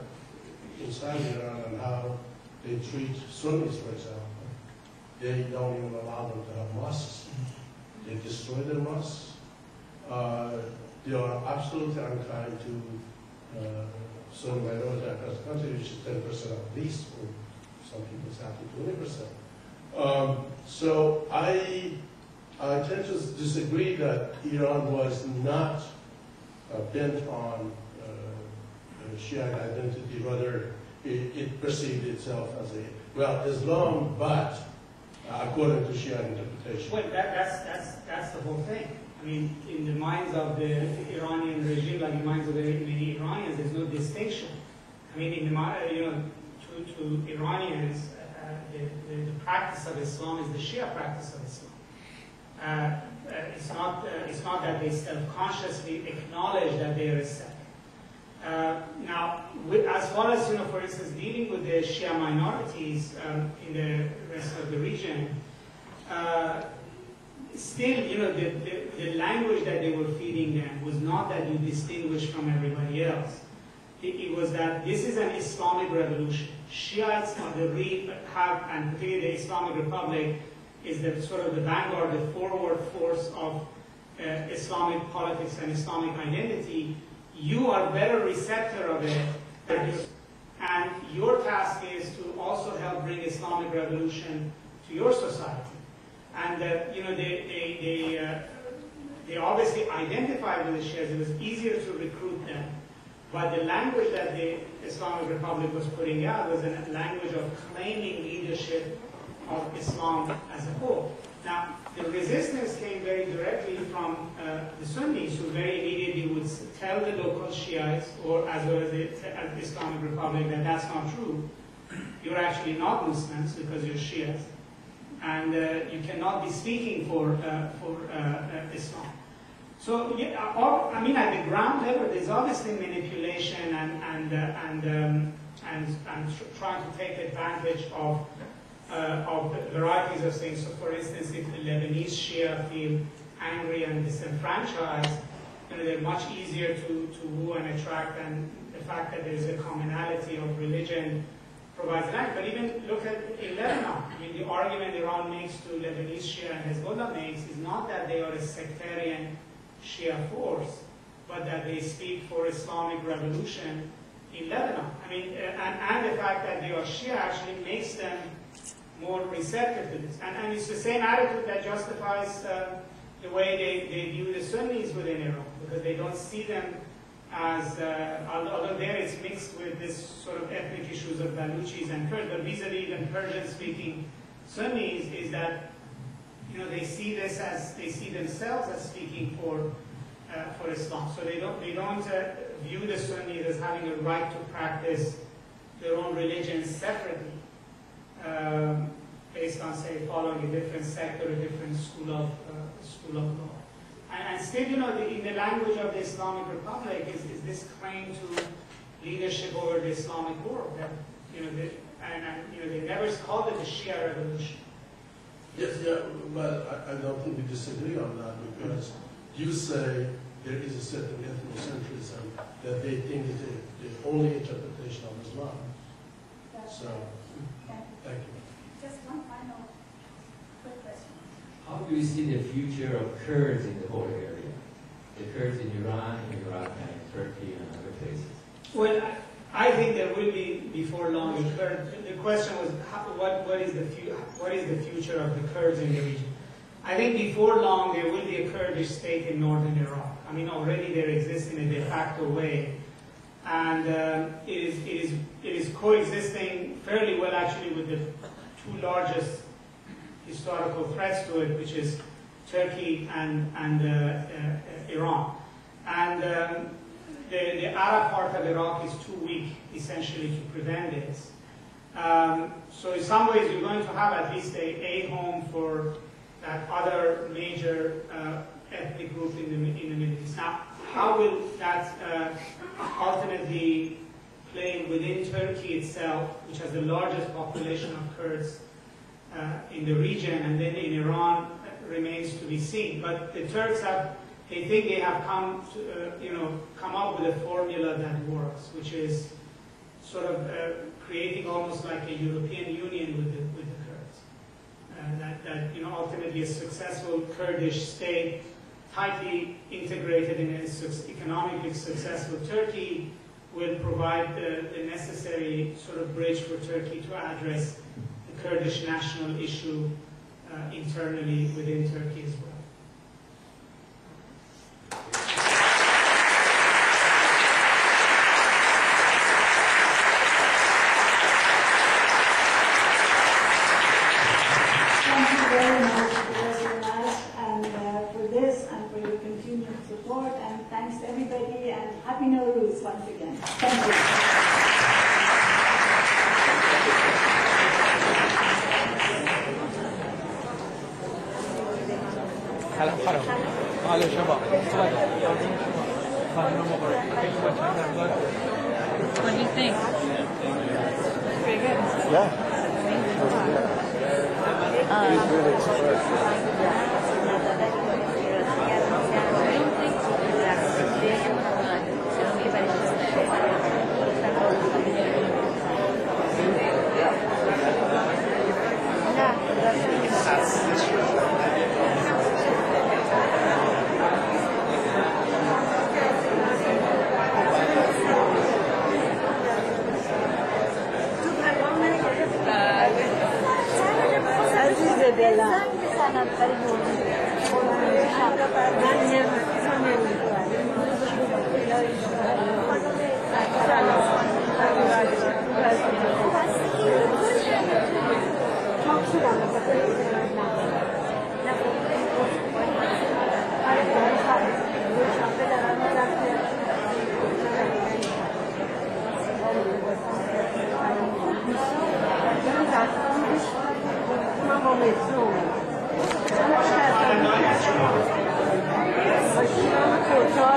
inside Iran and how they treat Sunnis, for example, they don't even allow them to have mosques. They destroy their mosques. They are absolutely unkind to Sunni minority across the country, which is 10% at least, or some people it's up to 20%. So I tend to disagree that Iran was not bent on Shiite identity, rather it perceived itself as Islam, but according to Shiite interpretation. Well, that's the whole thing. I mean, in the minds of the Iranian regime, like in the minds of many Iranians, there's no distinction. I mean, in the to Iranians, the practice of Islam is the Shia practice of Islam. It's not that they self-consciously acknowledge that they are a sect. Now, as far as for instance, dealing with the Shia minorities in the rest of the region, still, the language that they were feeding them was not that you distinguish from everybody else. It was that this is an Islamic revolution. Shiites are the real and particularly the Islamic Republic is the sort of the vanguard, the forward force of Islamic politics and Islamic identity. You are better receptor of it than you. And your task is to also help bring Islamic revolution to your society. And they obviously identified with the Shias. It was easier to recruit them. But the language that the Islamic Republic was putting out was a language of claiming leadership of Islam as a whole. Now, the resistance came very directly from the Sunnis, who very immediately would tell the local Shiites, or as well as the Islamic Republic, that that's not true. You're actually not Muslims because you're Shias, and you cannot be speaking for Islam. So, I mean, at the ground level, there's obviously manipulation and trying to take advantage of varieties of things. So, for instance, if the Lebanese Shia feel angry and disenfranchised, they're much easier to woo and attract, and the fact that there's a commonality of religion provides that. But even look at in Lebanon. I mean, the argument Iran makes to Lebanese Shia and Hezbollah makes is not that they are a sectarian Shia force, but that they speak for Islamic revolution in Lebanon. I mean, and the fact that they are Shia actually makes them more receptive to this. And it's the same attitude that justifies the way they view the Sunnis within Iran, because they don't see them as, although there it's mixed with this sort of ethnic issues of Baluchis and Kurds, but vis-a-vis even Persian-speaking Sunnis is that they see themselves as speaking for Islam. So they don't view the Sunnis as having a right to practice their own religion separately, based on, say, following a different sect or a different school of law. And still, in the language of the Islamic Republic is this claim to leadership over the Islamic world. That, they never called it the Shia Revolution. Yes, yeah, but I don't think we disagree on that, because you say there is a certain ethnocentrism that they think is the only interpretation of Islam. So, thank you. Just one final quick question. How do you see the future of Kurds in the whole area? The Kurds in Iran, Iraq, and Turkey, and other places? Well, I think there will be, before long, a Kurd. The question was, what is the future of the Kurds in the region? I think before long there will be a Kurdish state in northern Iraq. I mean, already there exists in a de facto way, and it is coexisting fairly well, actually, with the two largest historical threats to it, which is Turkey and Iran. And the Arab part of Iraq is too weak, essentially, to prevent this. So in some ways, you're going to have at least a home for that other major ethnic group in the Middle East. Now, how will that ultimately play within Turkey itself, which has the largest population of Kurds in the region, and then in Iran, remains to be seen. But the Turks they think they have come up with a formula that works, which is sort of creating almost like a European Union with the Kurds. That ultimately a successful Kurdish state, tightly integrated in an economically successful Turkey, will provide the necessary sort of bridge for Turkey to address the Kurdish national issue internally within Turkey as well. Happy Nowruz once again. Thank you. Hello, Shaba. What do you think? Pretty good. Yeah. He's really expressive.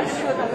شد